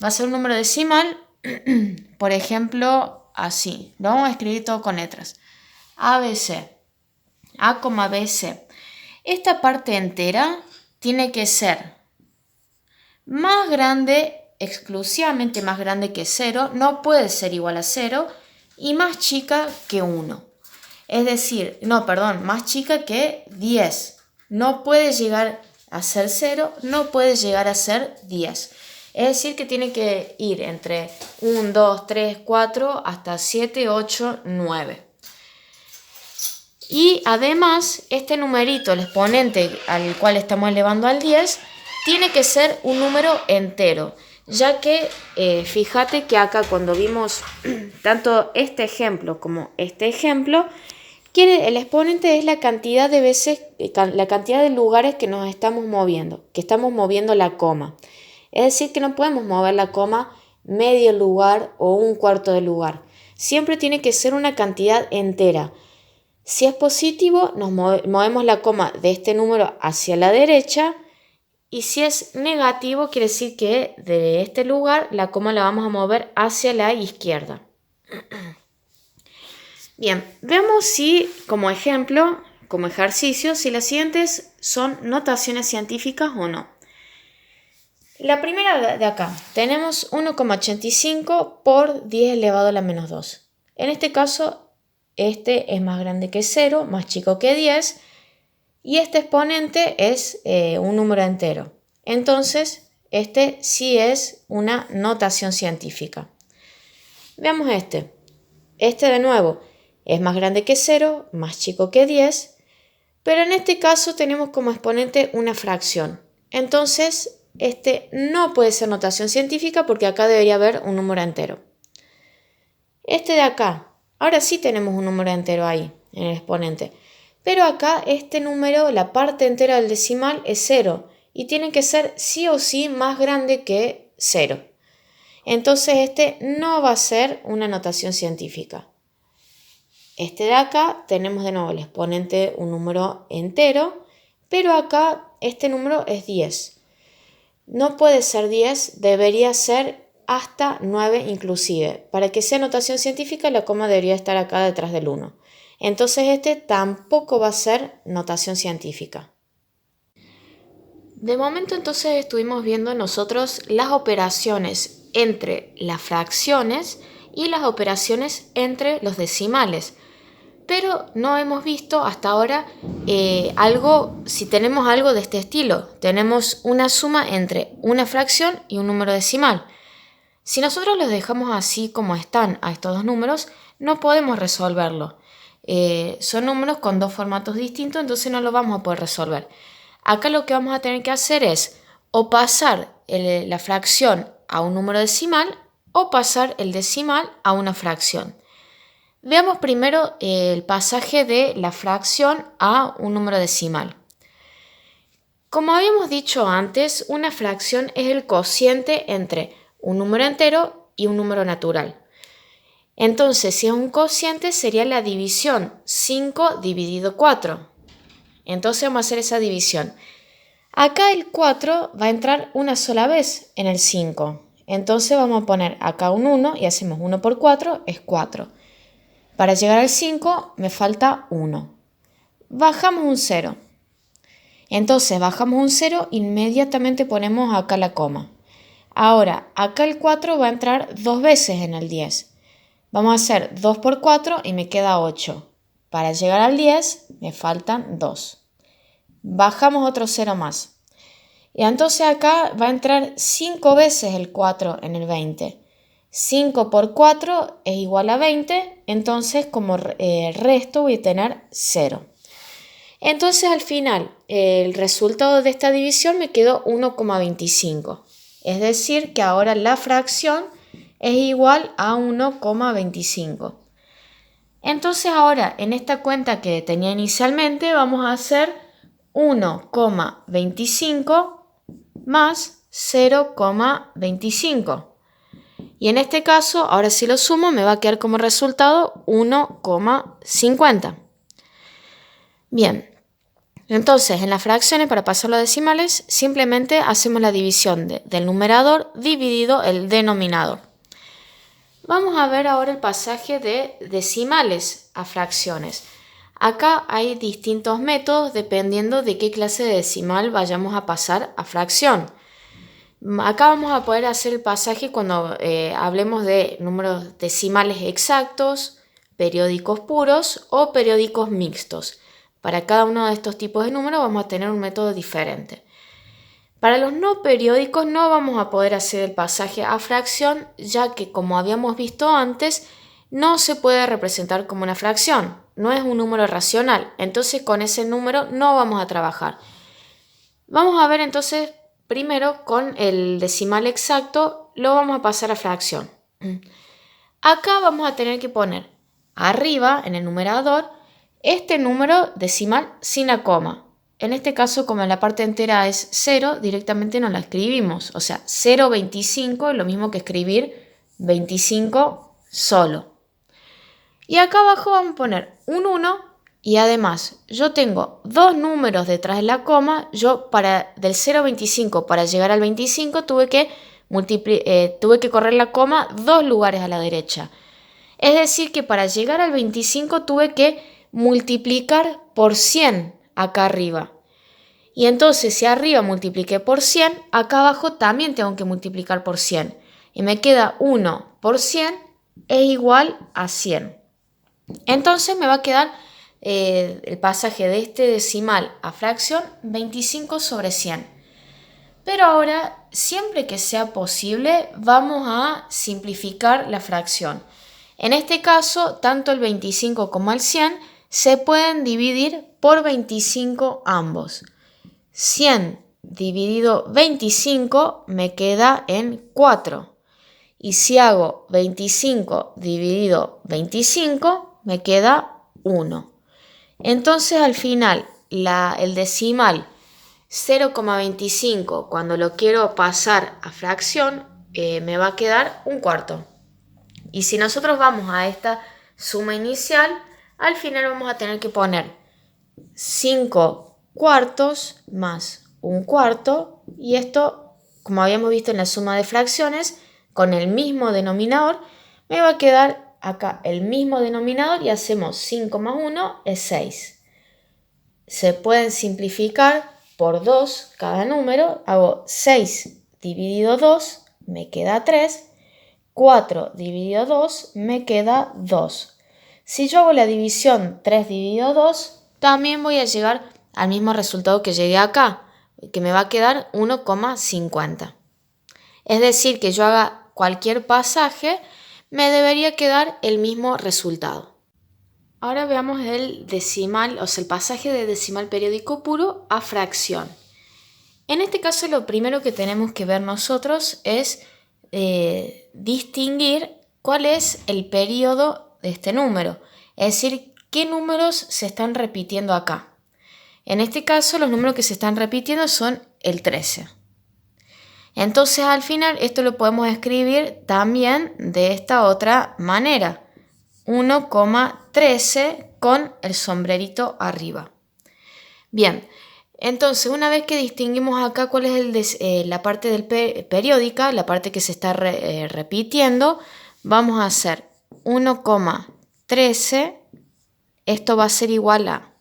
a ser un número decimal, por ejemplo, así. Lo vamos a escribir todo con letras. ABC. A, BC. Esta parte entera tiene que ser más grande, exclusivamente más grande que 0, no puede ser igual a 0 y más chica que 1. Es decir, no, perdón, más chica que 10. No puede llegar a ser 0, no puede llegar a ser 10. Es decir, que tiene que ir entre 1, 2, 3, 4 hasta 7, 8, 9. Y además, este numerito, el exponente al cual estamos elevando al 10, tiene que ser un número entero, ya que fíjate que acá cuando vimos tanto este ejemplo como este ejemplo, el exponente es la cantidad de veces, la cantidad de lugares que nos estamos moviendo, que estamos moviendo la coma. Es decir, que no podemos mover la coma medio lugar o un cuarto de lugar. Siempre tiene que ser una cantidad entera. Si es positivo, nos movemos la coma de este número hacia la derecha, y si es negativo, quiere decir que de este lugar la coma la vamos a mover hacia la izquierda. Bien, veamos si, como ejemplo, como ejercicio, si las siguientes son notaciones científicas o no. La primera de acá, tenemos 1,85 por 10 elevado a la menos 2. En este caso, este es más grande que 0, más chico que 10, y este exponente es un número entero. Entonces, este sí es una notación científica. Veamos este. Este de nuevo es más grande que 0, más chico que 10, pero en este caso tenemos como exponente una fracción. Entonces, este no puede ser notación científica porque acá debería haber un número entero. Este de acá, ahora sí tenemos un número entero ahí, en el exponente. Pero acá este número, la parte entera del decimal es 0 y tiene que ser sí o sí más grande que 0. Entonces este no va a ser una notación científica. Este de acá tenemos de nuevo el exponente, un número entero, pero acá este número es 10. No puede ser 10, debería ser hasta 9 inclusive. Para que sea notación científica, la coma debería estar acá detrás del 1. Entonces este tampoco va a ser notación científica. De momento entonces estuvimos viendo nosotros las operaciones entre las fracciones y las operaciones entre los decimales. Pero no hemos visto hasta ahora si tenemos algo de este estilo. Tenemos una suma entre una fracción y un número decimal. Si nosotros los dejamos así como están a estos dos números, no podemos resolverlo. Son números con dos formatos distintos, entonces no lo vamos a poder resolver. Acá lo que vamos a tener que hacer es o pasar la fracción a un número decimal o pasar el decimal a una fracción. Veamos primero el pasaje de la fracción a un número decimal. Como habíamos dicho antes, una fracción es el cociente entre un número entero y un número natural. Entonces, si es un cociente, sería la división 5 dividido 4. Entonces vamos a hacer esa división. Acá el 4 va a entrar una sola vez en el 5. Entonces vamos a poner acá un 1 y hacemos 1 por 4 es 4. Para llegar al 5 me falta 1. Bajamos un 0. Entonces bajamos un 0, inmediatamente ponemos acá la coma. Ahora, acá el 4 va a entrar dos veces en el 10. Vamos a hacer 2 por 4 y me queda 8. Para llegar al 10 me faltan 2. Bajamos otro 0 más. Y entonces acá va a entrar 5 veces el 4 en el 20. 5 por 4 es igual a 20, entonces como resto voy a tener 0. Entonces al final el resultado de esta división me quedó 1,25. Es decir que ahora la fracción es igual a 1,25. Entonces ahora en esta cuenta que tenía inicialmente vamos a hacer 1,25 más 0,25. Y en este caso, ahora si lo sumo, me va a quedar como resultado 1,50. Bien, entonces en las fracciones, para pasarlo a decimales, simplemente hacemos la división del numerador dividido el denominador. Vamos a ver ahora el pasaje de decimales a fracciones. Acá hay distintos métodos dependiendo de qué clase de decimal vayamos a pasar a fracción. Acá vamos a poder hacer el pasaje cuando hablemos de números decimales exactos, periódicos puros o periódicos mixtos. Para cada uno de estos tipos de números vamos a tener un método diferente. Para los no periódicos no vamos a poder hacer el pasaje a fracción, ya que, como habíamos visto antes, no se puede representar como una fracción, no es un número racional, entonces con ese número no vamos a trabajar. Vamos a ver entonces, primero con el decimal exacto, lo vamos a pasar a fracción. Acá vamos a tener que poner arriba, en el numerador, este número decimal sin la coma. En este caso, como la parte entera es 0, directamente no la escribimos. O sea, 0,25 es lo mismo que escribir 25 solo. Y acá abajo vamos a poner un 1 y además yo tengo dos números detrás de la coma. Yo del 0,25 para llegar al 25 tuve que correr la coma 2 lugares a la derecha. Es decir que para llegar al 25 tuve que multiplicar por 100 acá arriba. Y entonces si arriba multipliqué por 100, acá abajo también tengo que multiplicar por 100. Y me queda 1 por 100 es igual a 100. Entonces me va a quedar el pasaje de este decimal a fracción 25 sobre 100. Pero ahora, siempre que sea posible, vamos a simplificar la fracción. En este caso, tanto el 25 como el 100 se pueden dividir por 25 ambos. 100 dividido 25 me queda en 4. Y si hago 25 dividido 25 me queda 1. Entonces al final el decimal 0,25 cuando lo quiero pasar a fracción me va a quedar un cuarto. Y si nosotros vamos a esta suma inicial, al final vamos a tener que poner 5 cuartos más un cuarto, y esto, como habíamos visto en la suma de fracciones, con el mismo denominador, me va a quedar acá el mismo denominador y hacemos 5 más 1 es 6. Se pueden simplificar por 2 cada número, hago 6 dividido 2, me queda 3. 4 dividido 2 me queda 2. Si yo hago la división 3 dividido 2, también voy a llegar al mismo resultado que llegué acá, que me va a quedar 1,50. Es decir, que yo haga cualquier pasaje, me debería quedar el mismo resultado. Ahora veamos el decimal, o sea, el pasaje de decimal periódico puro a fracción. En este caso, lo primero que tenemos que ver nosotros es distinguir cuál es el periodo de este número, es decir, qué números se están repitiendo acá. En este caso, los números que se están repitiendo son el 13. Entonces, al final, esto lo podemos escribir también de esta otra manera: 1,13 con el sombrerito arriba. Bien. Entonces, una vez que distinguimos acá cuál es la parte periódica, la parte que se está repitiendo, vamos a hacer 1,13, esto va a ser igual a...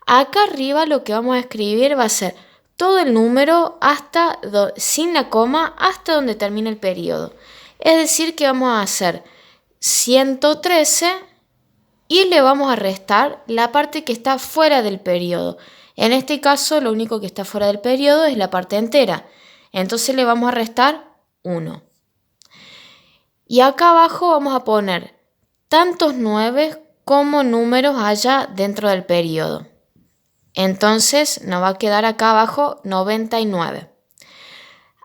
Acá arriba lo que vamos a escribir va a ser todo el número sin la coma hasta donde termine el periodo. Es decir que vamos a hacer 113 y le vamos a restar la parte que está fuera del periodo. En este caso, lo único que está fuera del periodo es la parte entera. Entonces le vamos a restar 1. Y acá abajo vamos a poner tantos 9 como números haya dentro del periodo. Entonces nos va a quedar acá abajo 99.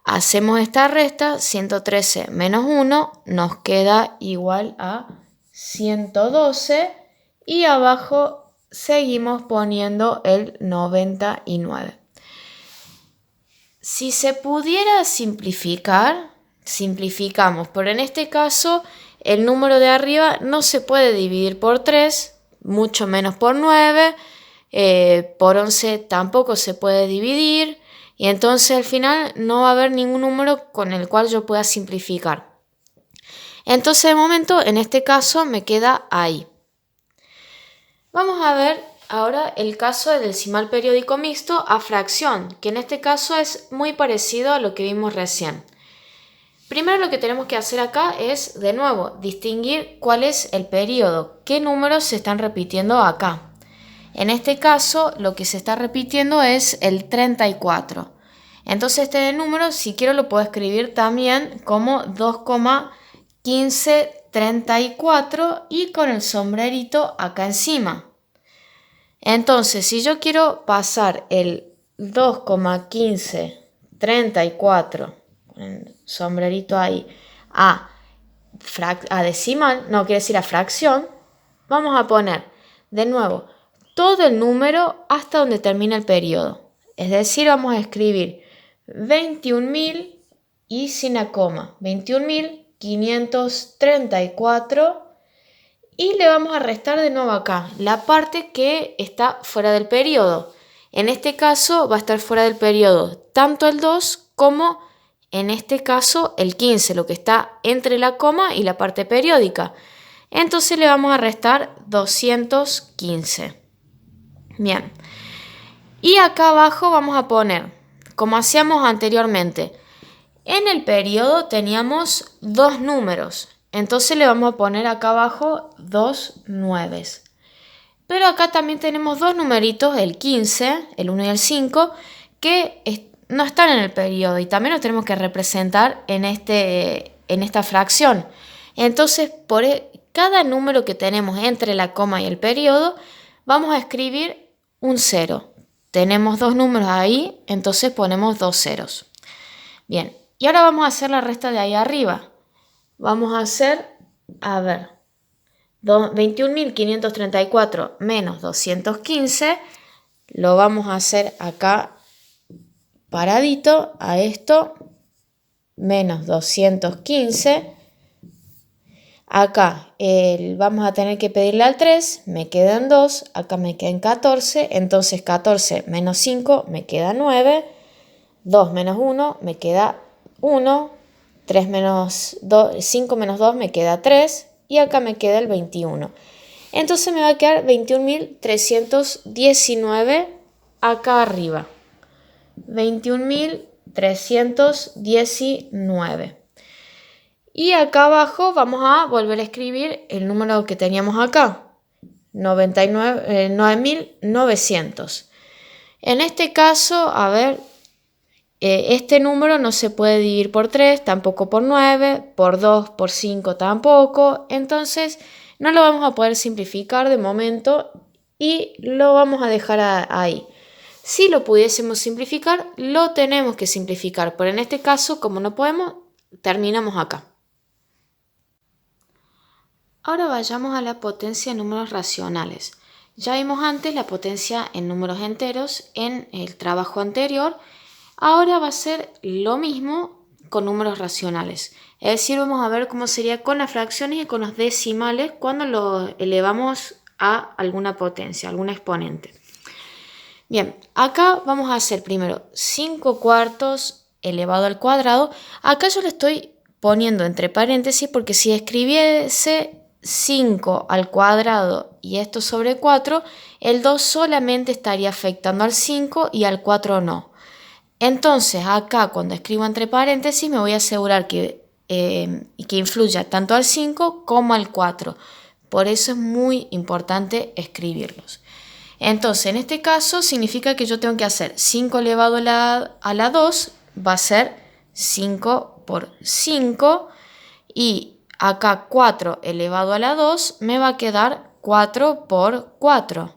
Hacemos esta resta, 113 menos 1 nos queda igual a 112 y abajo seguimos poniendo el 99. Si se pudiera simplificar, simplificamos, pero en este caso el número de arriba no se puede dividir por 3, mucho menos por 9, por 11 tampoco se puede dividir, y entonces al final no va a haber ningún número con el cual yo pueda simplificar. Entonces de momento en este caso me queda ahí. Vamos a ver ahora el caso del decimal periódico mixto a fracción, que en este caso es muy parecido a lo que vimos recién. Primero lo que tenemos que hacer acá es, de nuevo, distinguir cuál es el periodo, qué números se están repitiendo acá. En este caso, lo que se está repitiendo es el 34. Entonces este número, si quiero, lo puedo escribir también como 2,1534 y con el sombrerito acá encima. Entonces, si yo quiero pasar el 2,1534, con el sombrerito ahí, a decimal, no quiere decir a fracción, vamos a poner de nuevo todo el número hasta donde termina el periodo. Es decir, vamos a escribir 21.000 y sin la coma, 21.534 y le vamos a restar de nuevo acá la parte que está fuera del periodo. En este caso va a estar fuera del periodo tanto el 2 como en este caso el 15, lo que está entre la coma y la parte periódica. Entonces le vamos a restar 215. Bien. Y acá abajo vamos a poner, como hacíamos anteriormente, en el periodo teníamos dos números. Entonces le vamos a poner acá abajo 2 nueves. Pero acá también tenemos dos numeritos, el 15, el 1 y el 5, que no están en el periodo y también los tenemos que representar en esta fracción. Entonces, por cada número que tenemos entre la coma y el periodo, vamos a escribir un 0. Tenemos dos números ahí, entonces ponemos dos ceros. Bien, y ahora vamos a hacer la resta de ahí arriba. Vamos a hacer, 21.534 menos 215. Lo vamos a hacer acá paradito a esto, menos 215. Acá vamos a tener que pedirle al 3, me quedan 2, acá me quedan 14, entonces 14 menos 5 me queda 9, 2 menos 1 me queda 1, 3 menos 2, 5 menos 2 me queda 3 y acá me queda el 21. Entonces me va a quedar 21.319 acá arriba. 21.319. Y acá abajo vamos a volver a escribir el número que teníamos acá. 9.900. En este caso, este número no se puede dividir por 3, tampoco por 9, por 2, por 5 tampoco. Entonces no lo vamos a poder simplificar de momento y lo vamos a dejar ahí. Si lo pudiésemos simplificar, lo tenemos que simplificar, pero en este caso, como no podemos, terminamos acá. Ahora vayamos a la potencia en números racionales. Ya vimos antes la potencia en números enteros en el trabajo anterior. Ahora va a ser lo mismo con números racionales. Es decir, vamos a ver cómo sería con las fracciones y con los decimales cuando los elevamos a alguna potencia, algún exponente. Bien, acá vamos a hacer primero 5 cuartos elevado al cuadrado. Acá yo le estoy poniendo entre paréntesis porque si escribiese 5 al cuadrado y esto sobre 4, el 2 solamente estaría afectando al 5 y al 4 no. Entonces acá cuando escribo entre paréntesis me voy a asegurar que influya tanto al 5 como al 4. Por eso es muy importante escribirlos. Entonces en este caso significa que yo tengo que hacer 5 elevado a la 2, va a ser 5 por 5 y acá 4 elevado a la 2 me va a quedar 4 por 4.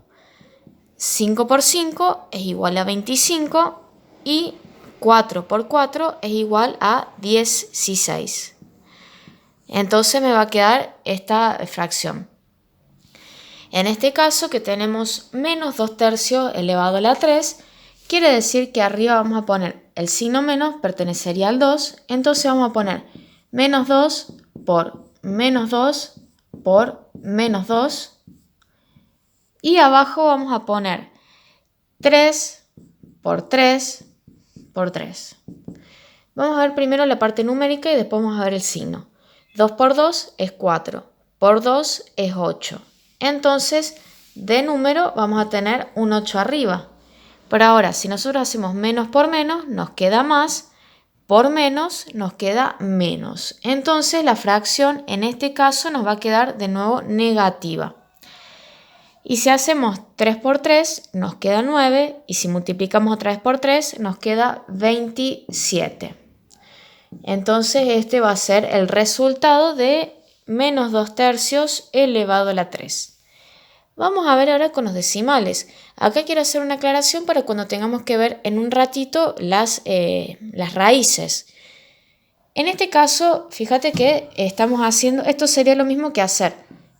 5 por 5 es igual a 25 y 4 por 4 es igual a 16. Entonces me va a quedar esta fracción. En este caso que tenemos menos 2 tercios elevado a la 3, quiere decir que arriba vamos a poner el signo menos, pertenecería al 2, entonces vamos a poner menos 2 por menos 2 por menos 2 y abajo vamos a poner 3 por 3 por 3. Vamos a ver primero la parte numérica y después vamos a ver el signo. 2 por 2 es 4, por 2 es 8. Entonces, de número vamos a tener un 8 arriba. Pero ahora, si nosotros hacemos menos por menos, nos queda más. por menos nos queda menos. Entonces la fracción en este caso nos va a quedar de nuevo negativa. Y si hacemos 3 por 3 nos queda 9 y si multiplicamos otra vez por 3 nos queda 27. Entonces este va a ser el resultado de menos 2/3 elevado a la 3. Vamos a ver ahora con los decimales. Acá quiero hacer una aclaración para cuando tengamos que ver en un ratito las raíces. En este caso, fíjate que estamos haciendo, esto sería lo mismo que hacer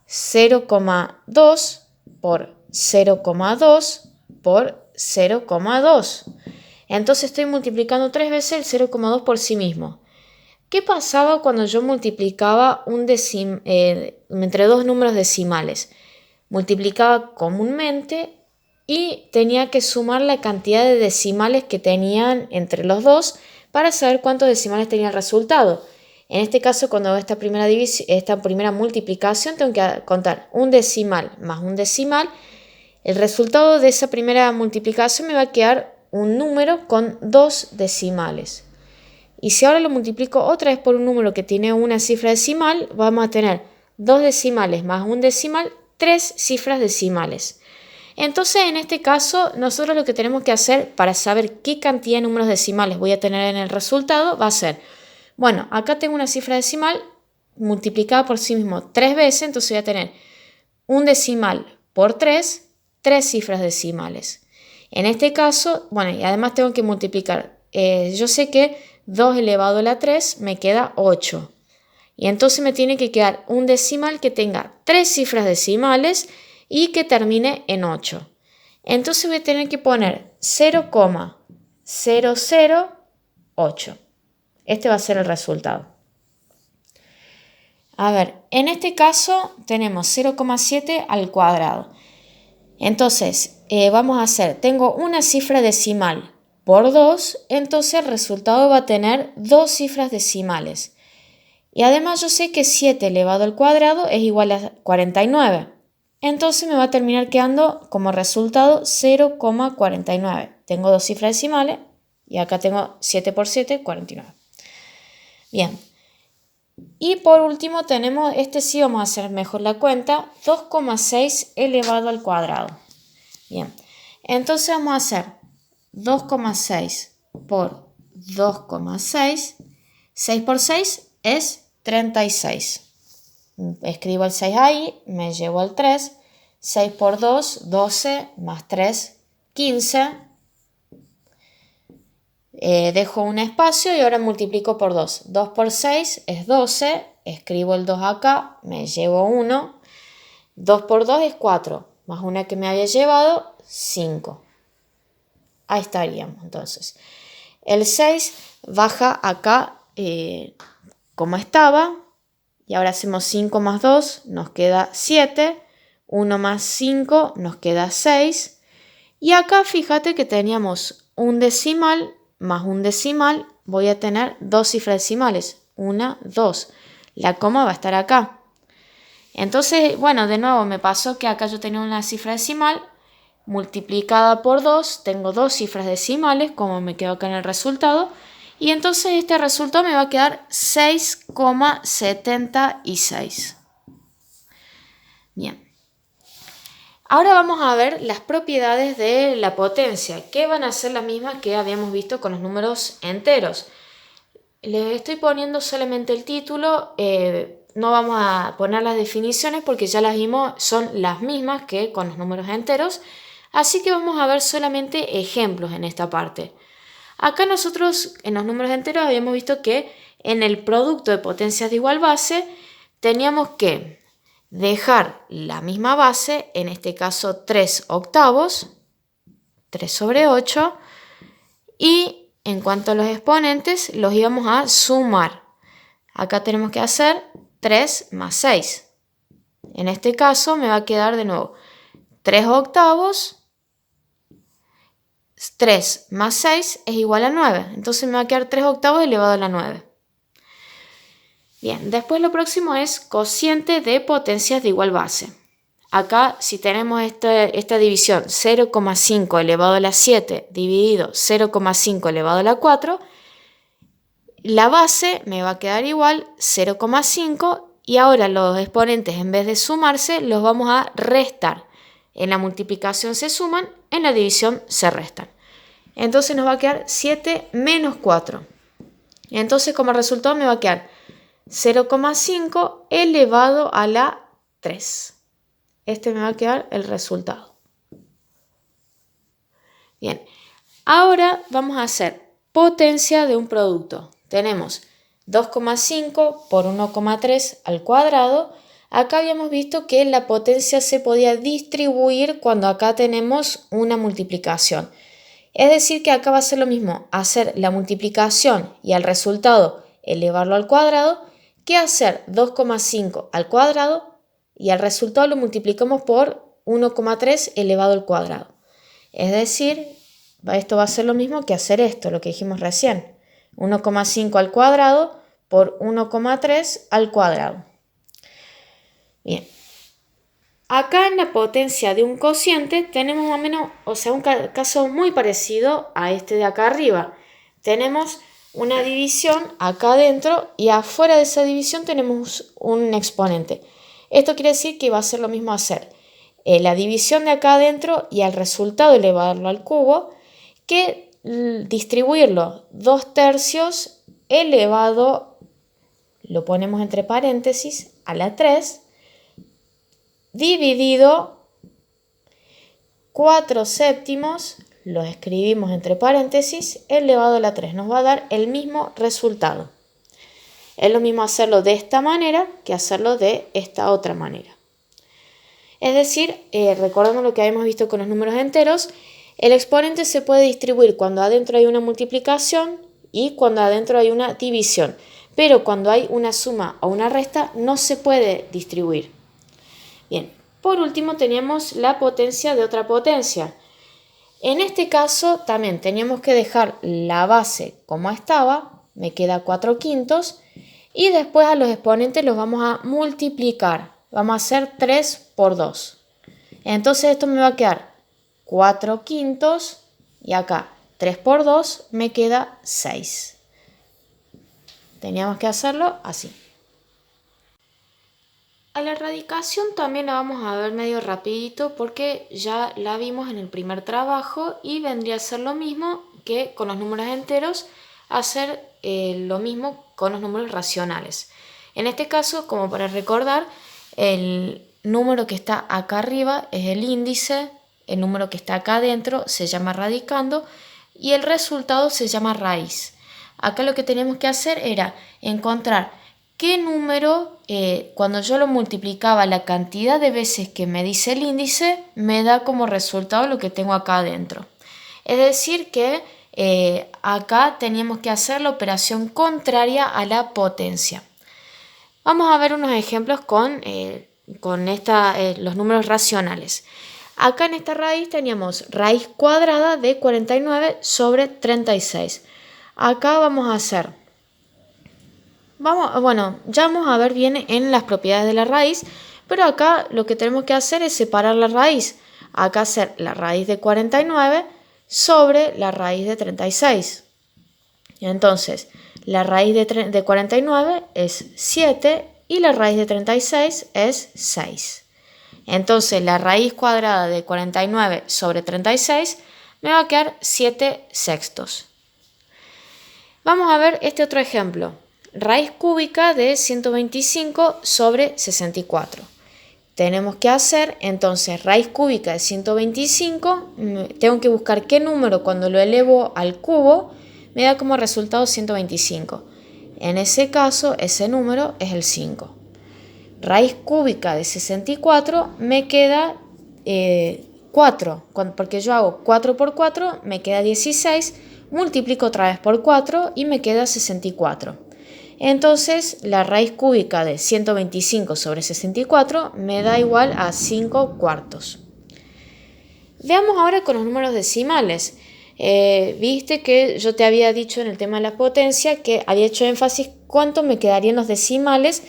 0,2 por 0,2 por 0,2. Entonces estoy multiplicando 3 veces el 0,2 por sí mismo. ¿Qué pasaba cuando yo multiplicaba entre dos números decimales? Multiplicaba comúnmente y tenía que sumar la cantidad de decimales que tenían entre los dos para saber cuántos decimales tenía el resultado. En este caso, cuando hago esta primera multiplicación, tengo que contar un decimal más un decimal. El resultado de esa primera multiplicación me va a quedar un número con 2 decimales. Y si ahora lo multiplico otra vez por un número que tiene una cifra decimal, vamos a tener 2 decimales más un decimal, 3 cifras decimales. Entonces, en este caso, nosotros lo que tenemos que hacer para saber qué cantidad de números decimales voy a tener en el resultado va a ser, bueno, acá tengo una cifra decimal multiplicada por sí mismo 3 veces, entonces voy a tener un decimal por 3, 3 cifras decimales. En este caso, bueno, y además tengo que multiplicar. Yo sé que 2 elevado a la 3 me queda 8. Y entonces me tiene que quedar un decimal que tenga 3 cifras decimales y que termine en 8. Entonces voy a tener que poner 0,008. Este va a ser el resultado. A ver, en este caso tenemos 0,7 al cuadrado. Entonces, vamos a hacer, tengo una cifra decimal por 2, entonces el resultado va a tener 2 cifras decimales. Y además yo sé que 7 elevado al cuadrado es igual a 49. Entonces me va a terminar quedando como resultado 0,49. Tengo 2 cifras decimales y acá tengo 7 por 7, 49. Bien. Y por último tenemos, sí vamos a hacer mejor la cuenta, 2,6 elevado al cuadrado. Bien. Entonces vamos a hacer 2,6 por 2,6. 6 por 6 es 36. Escribo el 6 ahí, me llevo el 3. 6 por 2, 12, más 3, 15. Dejo un espacio y ahora multiplico por 2. 2 por 6 es 12. Escribo el 2 acá, me llevo 1. 2 por 2 es 4, más una que me había llevado, 5. Ahí estaríamos entonces. El 6 baja acá como estaba. Y ahora hacemos 5 más 2, nos queda 7. 1 más 5, nos queda 6. Y acá fíjate que teníamos un decimal más un decimal. Voy a tener 2 cifras decimales. 1, 2. La coma va a estar acá. Entonces, bueno, de nuevo me pasó que acá yo tenía una cifra decimal multiplicada por 2. Tengo 2 cifras decimales, como me quedó acá en el resultado. Y entonces este resultado me va a quedar 6,76. Bien. Ahora vamos a ver las propiedades de la potencia, que van a ser las mismas que habíamos visto con los números enteros. Les estoy poniendo solamente el título, no vamos a poner las definiciones porque ya las vimos, son las mismas que con los números enteros. Así que vamos a ver solamente ejemplos en esta parte. Acá nosotros en los números enteros habíamos visto que en el producto de potencias de igual base teníamos que dejar la misma base, en este caso 3 octavos, 3 sobre 8, y en cuanto a los exponentes los íbamos a sumar. Acá tenemos que hacer 3 más 6. En este caso me va a quedar de nuevo 3 octavos. 3 más 6 es igual a 9. Entonces me va a quedar 3 octavos elevado a la 9. Bien, después lo próximo es cociente de potencias de igual base. Acá si tenemos esta división 0,5 elevado a la 7 dividido 0,5 elevado a la 4, la base me va a quedar igual 0,5 y ahora los exponentes en vez de sumarse los vamos a restar. En la multiplicación se suman, en la división se restan. Entonces nos va a quedar 7 menos 4. Entonces como resultado me va a quedar 0,5 elevado a la 3. Este me va a quedar el resultado. Bien, ahora vamos a hacer potencia de un producto. Tenemos 2,5 por 1,3 al cuadrado. Acá habíamos visto que la potencia se podía distribuir cuando acá tenemos una multiplicación. Es decir que acá va a ser lo mismo hacer la multiplicación y al resultado elevarlo al cuadrado que hacer 2,5 al cuadrado y al resultado lo multiplicamos por 1,3 elevado al cuadrado. Es decir, esto va a ser lo mismo que hacer esto, lo que dijimos recién. 1,5 al cuadrado por 1,3 al cuadrado. Bien. Acá en la potencia de un cociente tenemos más o menos, un caso muy parecido a este de acá arriba. Tenemos una división acá adentro y afuera de esa división tenemos un exponente. Esto quiere decir que va a ser lo mismo hacer la división de acá adentro y al resultado elevarlo al cubo que distribuirlo 2/3 elevado, lo ponemos entre paréntesis, a la 3 dividido 4/7, lo escribimos entre paréntesis, elevado a la 3. Nos va a dar el mismo resultado. Es lo mismo hacerlo de esta manera que hacerlo de esta otra manera. Es decir, recordando lo que habíamos visto con los números enteros, el exponente se puede distribuir cuando adentro hay una multiplicación y cuando adentro hay una división. Pero cuando hay una suma o una resta no se puede distribuir. Bien, por último teníamos la potencia de otra potencia. En este caso también teníamos que dejar la base como estaba, me queda 4/5, y después a los exponentes los vamos a multiplicar. Vamos a hacer 3 por 2. Entonces esto me va a quedar 4/5 y acá 3 por 2 me queda 6. Teníamos que hacerlo así. A la radicación también la vamos a ver medio rapidito porque ya la vimos en el primer trabajo y vendría a ser lo mismo que con los números enteros, hacer lo mismo con los números racionales. En este caso, como para recordar, el número que está acá arriba es el índice, el número que está acá adentro se llama radicando y el resultado se llama raíz. Acá lo que tenemos que hacer era encontrar qué número, cuando yo lo multiplicaba la cantidad de veces que me dice el índice, me da como resultado lo que tengo acá adentro. Es decir que acá teníamos que hacer la operación contraria a la potencia. Vamos a ver unos ejemplos con los números racionales. Acá en esta raíz teníamos raíz cuadrada de 49 sobre 36. Acá vamos a hacer, ya vamos a ver bien en las propiedades de la raíz, pero acá lo que tenemos que hacer es separar la raíz. Acá hacer la raíz de 49 sobre la raíz de 36. Entonces, la raíz de 49 es 7 y la raíz de 36 es 6. Entonces, la raíz cuadrada de 49 sobre 36 me va a quedar 7/6. Vamos a ver este otro ejemplo. Raíz cúbica de 125 sobre 64. Tenemos que hacer, entonces, raíz cúbica de 125, tengo que buscar qué número cuando lo elevo al cubo me da como resultado 125. En ese caso, ese número es el 5. Raíz cúbica de 64 me queda 4, porque yo hago 4 por 4, me queda 16, multiplico otra vez por 4 y me queda 64. Entonces, la raíz cúbica de 125 sobre 64 me da igual a 5 cuartos. Veamos ahora con los números decimales. Viste que yo te había dicho en el tema de la potencia que había hecho énfasis cuánto me quedarían los decimales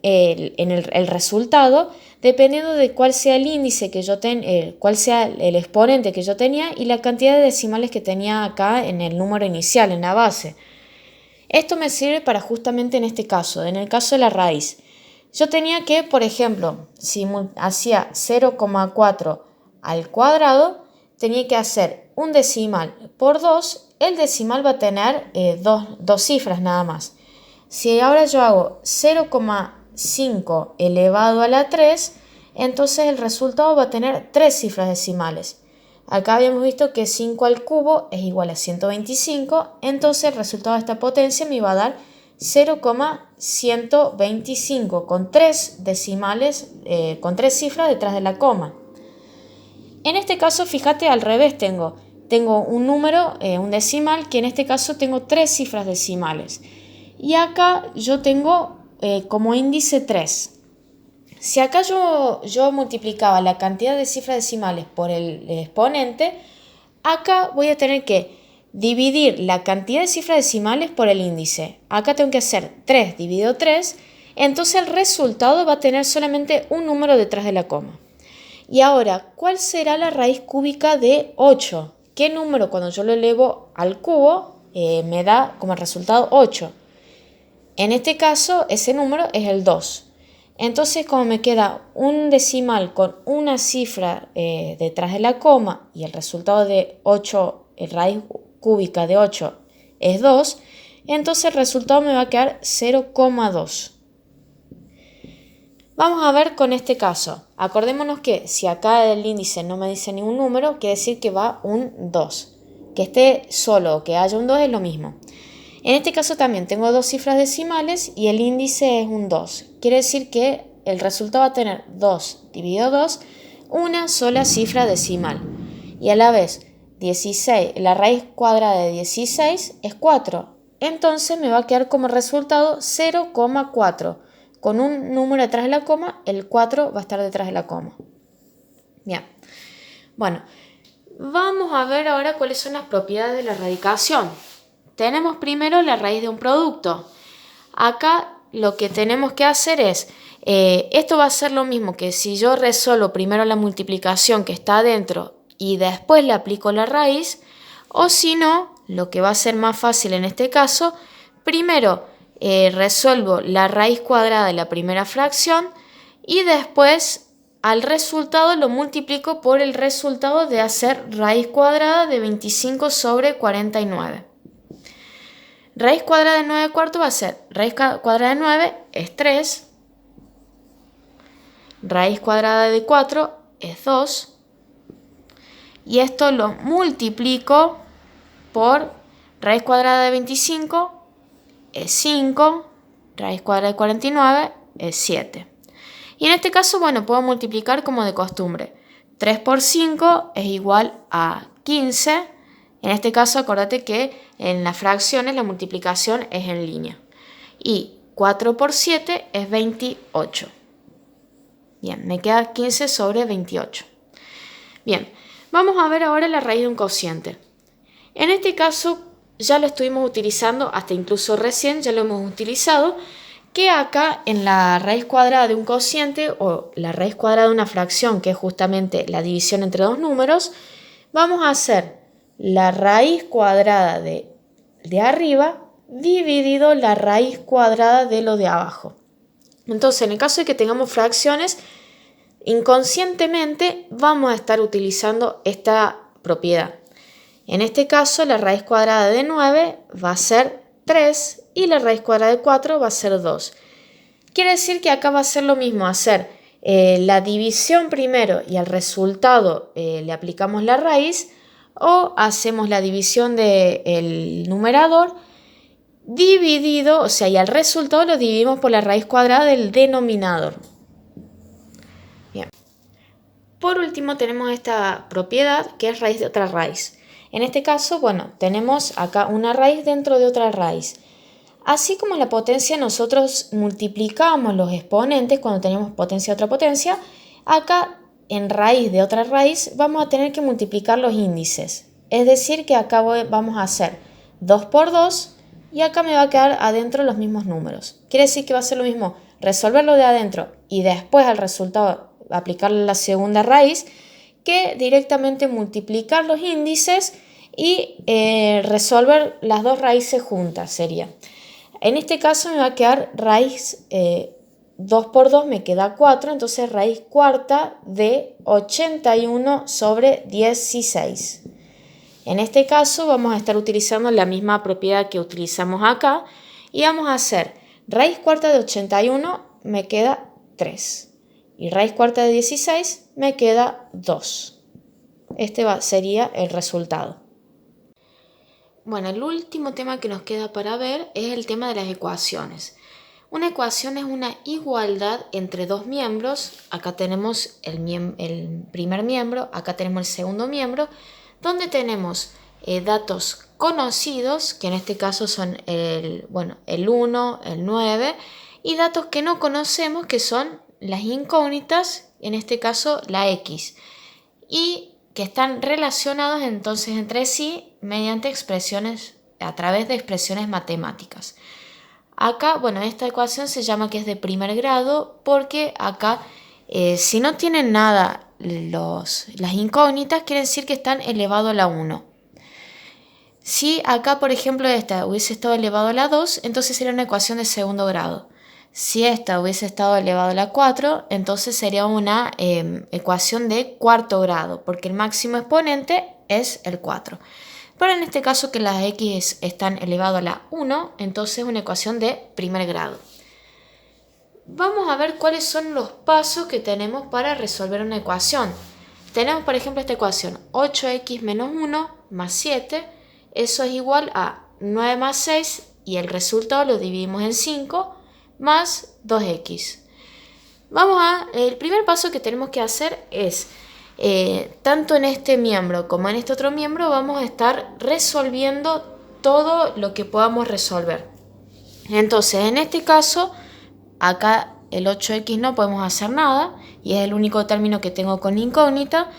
en el resultado, dependiendo de cuál sea el índice que yo cuál sea el exponente que yo tenía y la cantidad de decimales que tenía acá en el número inicial, en la base. Esto me sirve para justamente en este caso, en el caso de la raíz. Yo tenía que, por ejemplo, si hacía 0,4 al cuadrado, tenía que hacer un decimal por 2. El decimal va a tener dos cifras nada más. Si ahora yo hago 0,5 elevado a la 3, entonces el resultado va a tener 3 cifras decimales. Acá habíamos visto que 5 al cubo es igual a 125, entonces el resultado de esta potencia me va a dar 0,125 con 3 decimales, con 3 cifras detrás de la coma. En este caso, fíjate, al revés tengo un número, un decimal, que en este caso tengo 3 cifras decimales. Y acá yo tengo como índice 3. Si acá yo multiplicaba la cantidad de cifras decimales por el exponente, acá voy a tener que dividir la cantidad de cifras decimales por el índice. Acá tengo que hacer 3 dividido 3, entonces el resultado va a tener solamente un número detrás de la coma. Y ahora, ¿cuál será la raíz cúbica de 8? ¿Qué número cuando yo lo elevo al cubo me da como resultado 8? En este caso, ese número es el 2. Entonces, como me queda un decimal con una cifra detrás de la coma y el resultado de 8, raíz cúbica de 8 es 2, entonces el resultado me va a quedar 0,2. Vamos a ver con este caso. Acordémonos que si acá el índice no me dice ningún número, quiere decir que va un 2. Que esté solo o que haya un 2 es lo mismo. En este caso también tengo 2 cifras decimales y el índice es un 2. Quiere decir que el resultado va a tener 2 dividido 2, una sola cifra decimal. Y a la vez, 16, la raíz cuadrada de 16 es 4. Entonces me va a quedar como resultado 0,4. Con un número detrás de la coma, el 4 va a estar detrás de la coma. Bien. Bueno, vamos a ver ahora cuáles son las propiedades de la radicación. Tenemos primero la raíz de un producto. Acá lo que tenemos que hacer es, esto va a ser lo mismo que si yo resuelvo primero la multiplicación que está adentro y después le aplico la raíz, o si no, lo que va a ser más fácil en este caso, primero resuelvo la raíz cuadrada de la primera fracción y después al resultado lo multiplico por el resultado de hacer raíz cuadrada de 25 sobre 49. Raíz cuadrada de 9 cuartos va a ser, raíz cuadrada de 9 es 3, raíz cuadrada de 4 es 2, y esto lo multiplico por raíz cuadrada de 25 es 5, raíz cuadrada de 49 es 7. Y en este caso, bueno, puedo multiplicar como de costumbre. 3 por 5 es igual a 15. En este caso, acordate que en las fracciones la multiplicación es en línea. Y 4 por 7 es 28. Bien, me queda 15 sobre 28. Bien, vamos a ver ahora la raíz de un cociente. En este caso ya lo estuvimos utilizando, hasta incluso recién ya lo hemos utilizado, que acá en la raíz cuadrada de un cociente o la raíz cuadrada de una fracción, que es justamente la división entre dos números, vamos a hacer la raíz cuadrada de arriba dividido la raíz cuadrada de lo de abajo. Entonces, en el caso de que tengamos fracciones, inconscientemente vamos a estar utilizando esta propiedad. En este caso, la raíz cuadrada de 9 va a ser 3 y la raíz cuadrada de 4 va a ser 2. Quiere decir que acá va a ser lo mismo, hacer la división primero y al resultado le aplicamos la raíz, o hacemos la división del numerador dividido, o sea, y al resultado lo dividimos por la raíz cuadrada del denominador. Bien. Por último tenemos esta propiedad que es raíz de otra raíz. En este caso, bueno, tenemos acá una raíz dentro de otra raíz. Así como en la potencia nosotros multiplicamos los exponentes cuando tenemos potencia de otra potencia, acá en raíz de otra raíz vamos a tener que multiplicar los índices. Es decir, que acá vamos a hacer 2 por 2 y acá me va a quedar adentro los mismos números. Quiere decir que va a ser lo mismo resolverlo de adentro y después al resultado aplicar la segunda raíz que directamente multiplicar los índices y resolver las dos raíces juntas sería. En este caso me va a quedar raíz 2 por 2 me queda 4, entonces raíz cuarta de 81 sobre 16. En este caso vamos a estar utilizando la misma propiedad que utilizamos acá y vamos a hacer raíz cuarta de 81 me queda 3 y raíz cuarta de 16 me queda 2. Este sería el resultado. Bueno, el último tema que nos queda para ver es el tema de las ecuaciones. Una ecuación es una igualdad entre dos miembros. Acá tenemos el primer miembro, acá tenemos el segundo miembro, donde tenemos datos conocidos, que en este caso son el 1, el 9, y datos que no conocemos, que son las incógnitas, en este caso la X, y que están relacionados entonces entre sí mediante expresiones, a través de expresiones matemáticas. Acá, bueno, esta ecuación se llama que es de primer grado porque acá, si no tienen nada las incógnitas, quiere decir que están elevado a la 1. Si acá, por ejemplo, esta hubiese estado elevado a la 2, entonces sería una ecuación de segundo grado. Si esta hubiese estado elevado a la 4, entonces sería una ecuación de cuarto grado, porque el máximo exponente es el 4. Pero en este caso que las x están elevado a la 1, entonces es una ecuación de primer grado. Vamos a ver cuáles son los pasos que tenemos para resolver una ecuación. Tenemos, por ejemplo, esta ecuación 8x menos 1 más 7, eso es igual a 9 más 6 y el resultado lo dividimos en 5 más 2x. El primer paso que tenemos que hacer es, tanto en este miembro como en este otro miembro, vamos a estar resolviendo todo lo que podamos resolver. Entonces, en este caso, acá el 8x no podemos hacer nada y es el único término que tengo con incógnita.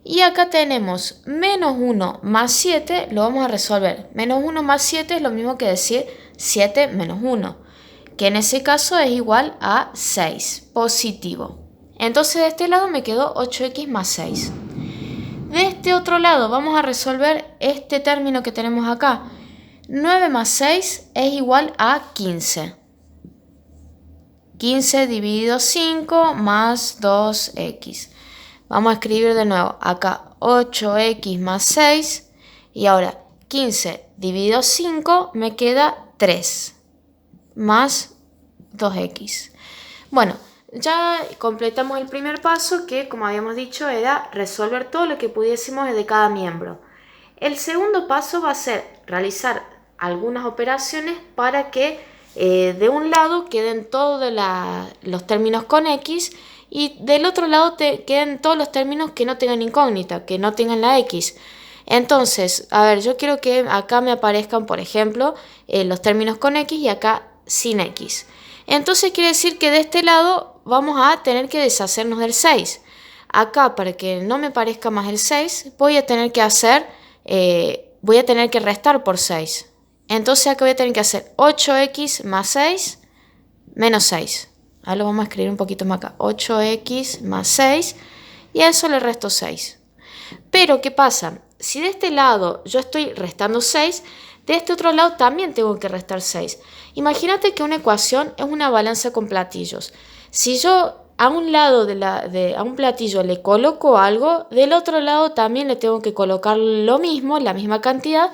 Y acá tenemos menos 1 más 7, lo vamos a resolver. Menos 1 más 7 es lo mismo que decir 7 menos 1, que en ese caso es igual a 6, positivo. Entonces de este lado me quedó 8x más 6. De este otro lado vamos a resolver este término que tenemos acá. 9 más 6 es igual a 15. 15 dividido 5 más 2x. Vamos a escribir de nuevo acá 8x más 6 y ahora 15 dividido 5 me queda 3 más 2x. Bueno, ya completamos el primer paso que, como habíamos dicho, era resolver todo lo que pudiésemos de cada miembro. El segundo paso va a ser realizar algunas operaciones para que de un lado queden todos los términos con x y del otro lado queden todos los términos que no tengan incógnita, que no tengan la x. Entonces, a ver, yo quiero que acá me aparezcan, por ejemplo, los términos con x y acá sin x. Entonces quiere decir que de este lado vamos a tener que deshacernos del 6. Acá, para que no me parezca más el 6, voy a tener que restar por 6. Entonces acá voy a tener que hacer 8x más 6 menos 6. Ahora lo vamos a escribir un poquito más acá. 8x más 6 y a eso le resto 6. Pero, ¿qué pasa? Si de este lado yo estoy restando 6, de este otro lado también tengo que restar 6. Imagínate que una ecuación es una balanza con platillos. Si yo a un lado a un platillo le coloco algo, del otro lado también le tengo que colocar lo mismo, la misma cantidad,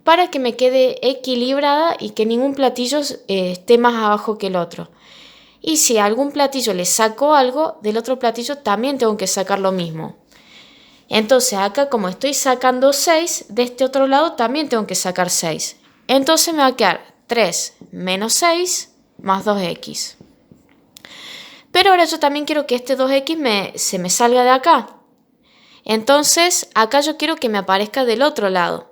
para que me quede equilibrada y que ningún platillo esté más abajo que el otro. Y si a algún platillo le saco algo, del otro platillo también tengo que sacar lo mismo. Entonces acá, como estoy sacando 6, de este otro lado también tengo que sacar 6. Entonces me va a quedar 3 menos 6 más 2x. Pero ahora yo también quiero que este 2x se me salga de acá. Entonces acá yo quiero que me aparezca del otro lado.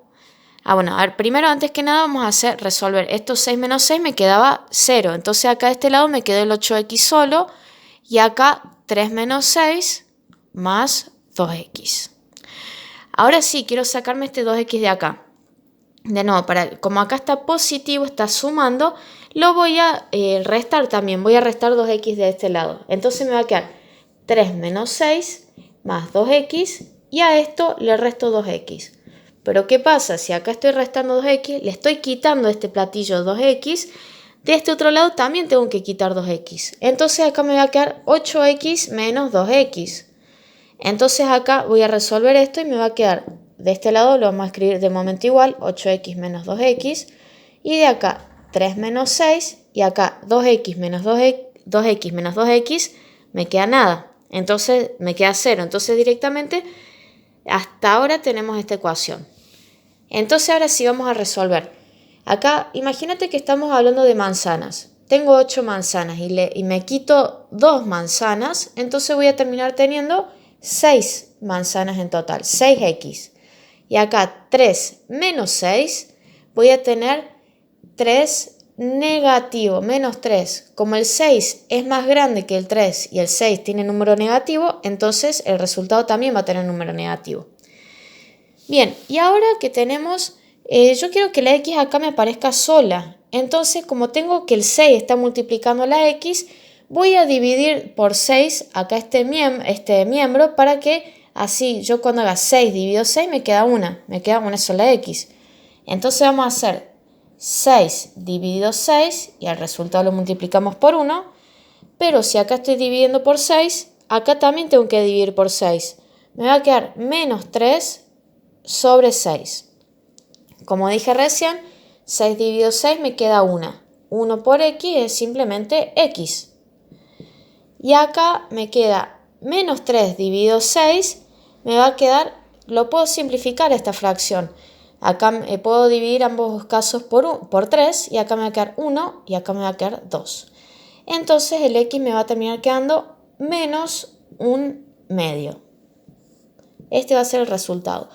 Bueno, a ver, primero, antes que nada, vamos a resolver. Estos 6 menos 6 me quedaba 0. Entonces acá de este lado me quedó el 8x solo. Y acá 3 menos 6 más 2x. Ahora sí, quiero sacarme este 2x de acá. De nuevo, como acá está positivo, está sumando, lo voy a restar también. Voy a restar 2x de este lado. Entonces me va a quedar 3 menos 6 más 2x. Y a esto le resto 2x. Pero ¿qué pasa? Si acá estoy restando 2x, le estoy quitando este platillo 2x, De este otro lado también tengo que quitar 2x. Entonces acá me va a quedar 8x menos 2x. Entonces acá voy a resolver esto y me va a quedar, de este lado lo vamos a escribir de momento igual, 8x menos 2x. Y de acá 3 menos 6 y acá 2x menos 2x menos 2x me queda nada. Entonces me queda 0. Entonces directamente hasta ahora tenemos esta ecuación. Entonces ahora sí vamos a resolver. Acá imagínate que estamos hablando de manzanas. Tengo 8 manzanas y me quito 2 manzanas. Entonces voy a terminar teniendo 6 manzanas en total, 6x. Y acá 3 menos 6 voy a tener 3 negativo, menos 3. Como el 6 es más grande que el 3 y el 6 tiene número negativo, entonces el resultado también va a tener número negativo. Bien, y ahora que tenemos, yo quiero que la x acá me aparezca sola. Entonces, como tengo que el 6 está multiplicando la x, voy a dividir por 6 acá este miembro para que así yo cuando haga 6 dividido 6 me queda una sola x. Entonces vamos a hacer 6 dividido 6 y al resultado lo multiplicamos por 1. Pero si acá estoy dividiendo por 6, acá también tengo que dividir por 6. Me va a quedar menos 3 sobre 6. Como dije recién, 6 dividido 6 me queda 1. 1 por x es simplemente x. Y acá me queda menos 3 dividido 6, me va a quedar, lo puedo simplificar esta fracción. Acá puedo dividir ambos casos por 3 y acá me va a quedar 1 y acá me va a quedar 2. Entonces el x me va a terminar quedando menos 1/2. Este va a ser el resultado.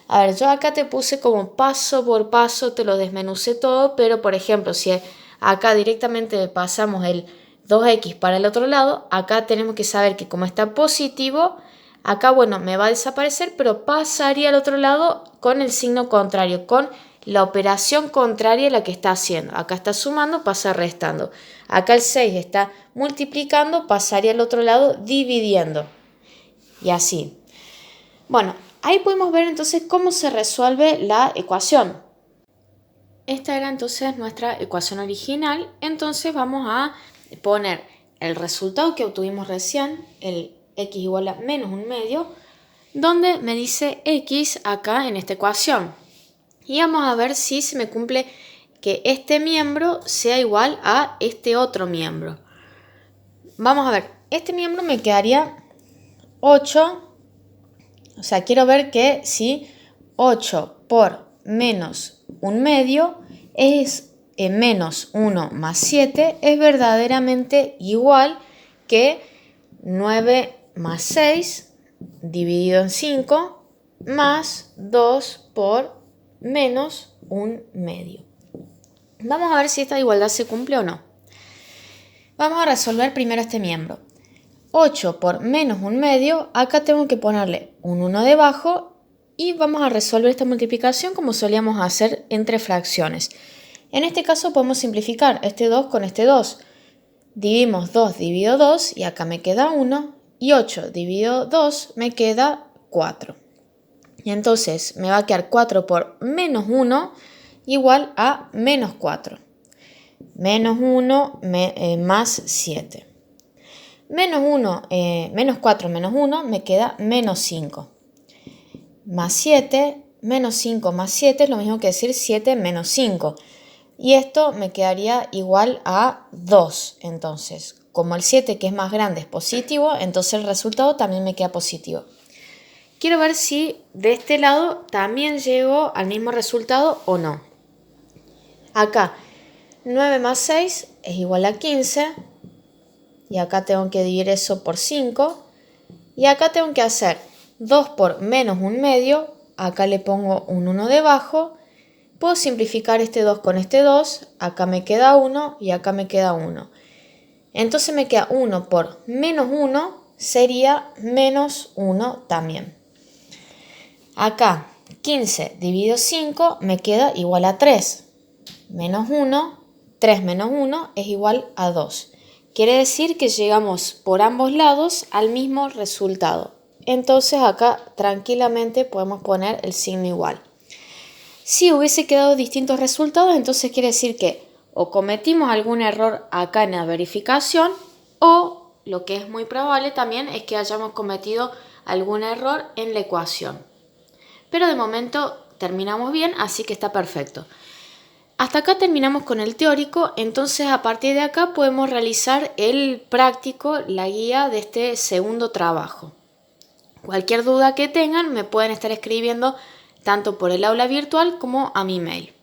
A ver, yo acá te puse como paso por paso, te lo desmenucé todo, pero por ejemplo, si acá directamente pasamos el 2x para el otro lado, acá tenemos que saber que como está positivo, acá bueno, me va a desaparecer, pero pasaría al otro lado con el signo contrario, con la operación contraria a la que está haciendo. Acá está sumando, pasa restando. Acá el 6 está multiplicando, pasaría al otro lado dividiendo. Y así. Bueno, ahí podemos ver entonces cómo se resuelve la ecuación. Esta era entonces nuestra ecuación original. Entonces vamos a poner el resultado que obtuvimos recién, el x igual a menos 1/2, donde me dice x acá en esta ecuación. Y vamos a ver si se me cumple que este miembro sea igual a este otro miembro. Vamos a ver, este miembro me quedaría 8. O sea, quiero ver que si 8 por menos 1/2 es menos 1 más 7 es verdaderamente igual que 9 más 6 dividido en 5 más 2 por menos 1/2. Vamos a ver si esta igualdad se cumple o no. Vamos a resolver primero este miembro. 8 por menos 1/2, acá tengo que ponerle un 1 debajo y vamos a resolver esta multiplicación como solíamos hacer entre fracciones. En este caso podemos simplificar este 2 con este 2. Dividimos 2 dividido 2 y acá me queda 1 y 8 dividido 2 me queda 4. Y entonces me va a quedar 4 por menos 1 igual a menos 4. Menos 1 más 7. Menos 4 menos 1 me queda menos 5. Más 7, menos 5 más 7 es lo mismo que decir 7 menos 5. Y esto me quedaría igual a 2. Entonces, como el 7 que es más grande es positivo, entonces el resultado también me queda positivo. Quiero ver si de este lado también llego al mismo resultado o no. Acá, 9 más 6 es igual a 15. Y acá tengo que dividir eso por 5. Y acá tengo que hacer 2 por menos 1/2. Acá le pongo un 1 debajo. Puedo simplificar este 2 con este 2. Acá me queda 1 y acá me queda 1. Entonces me queda 1 por menos 1 sería menos 1 también. Acá 15 dividido 5 me queda igual a 3. Menos 1, 3 menos 1 es igual a 2. Quiere decir que llegamos por ambos lados al mismo resultado. Entonces acá tranquilamente podemos poner el signo igual. Si hubiese quedado distintos resultados, entonces quiere decir que o cometimos algún error acá en la verificación, o lo que es muy probable también es que hayamos cometido algún error en la ecuación. Pero de momento terminamos bien, así que está perfecto. Hasta acá terminamos con el teórico, entonces a partir de acá podemos realizar el práctico, la guía de este segundo trabajo. Cualquier duda que tengan me pueden estar escribiendo tanto por el aula virtual como a mi mail.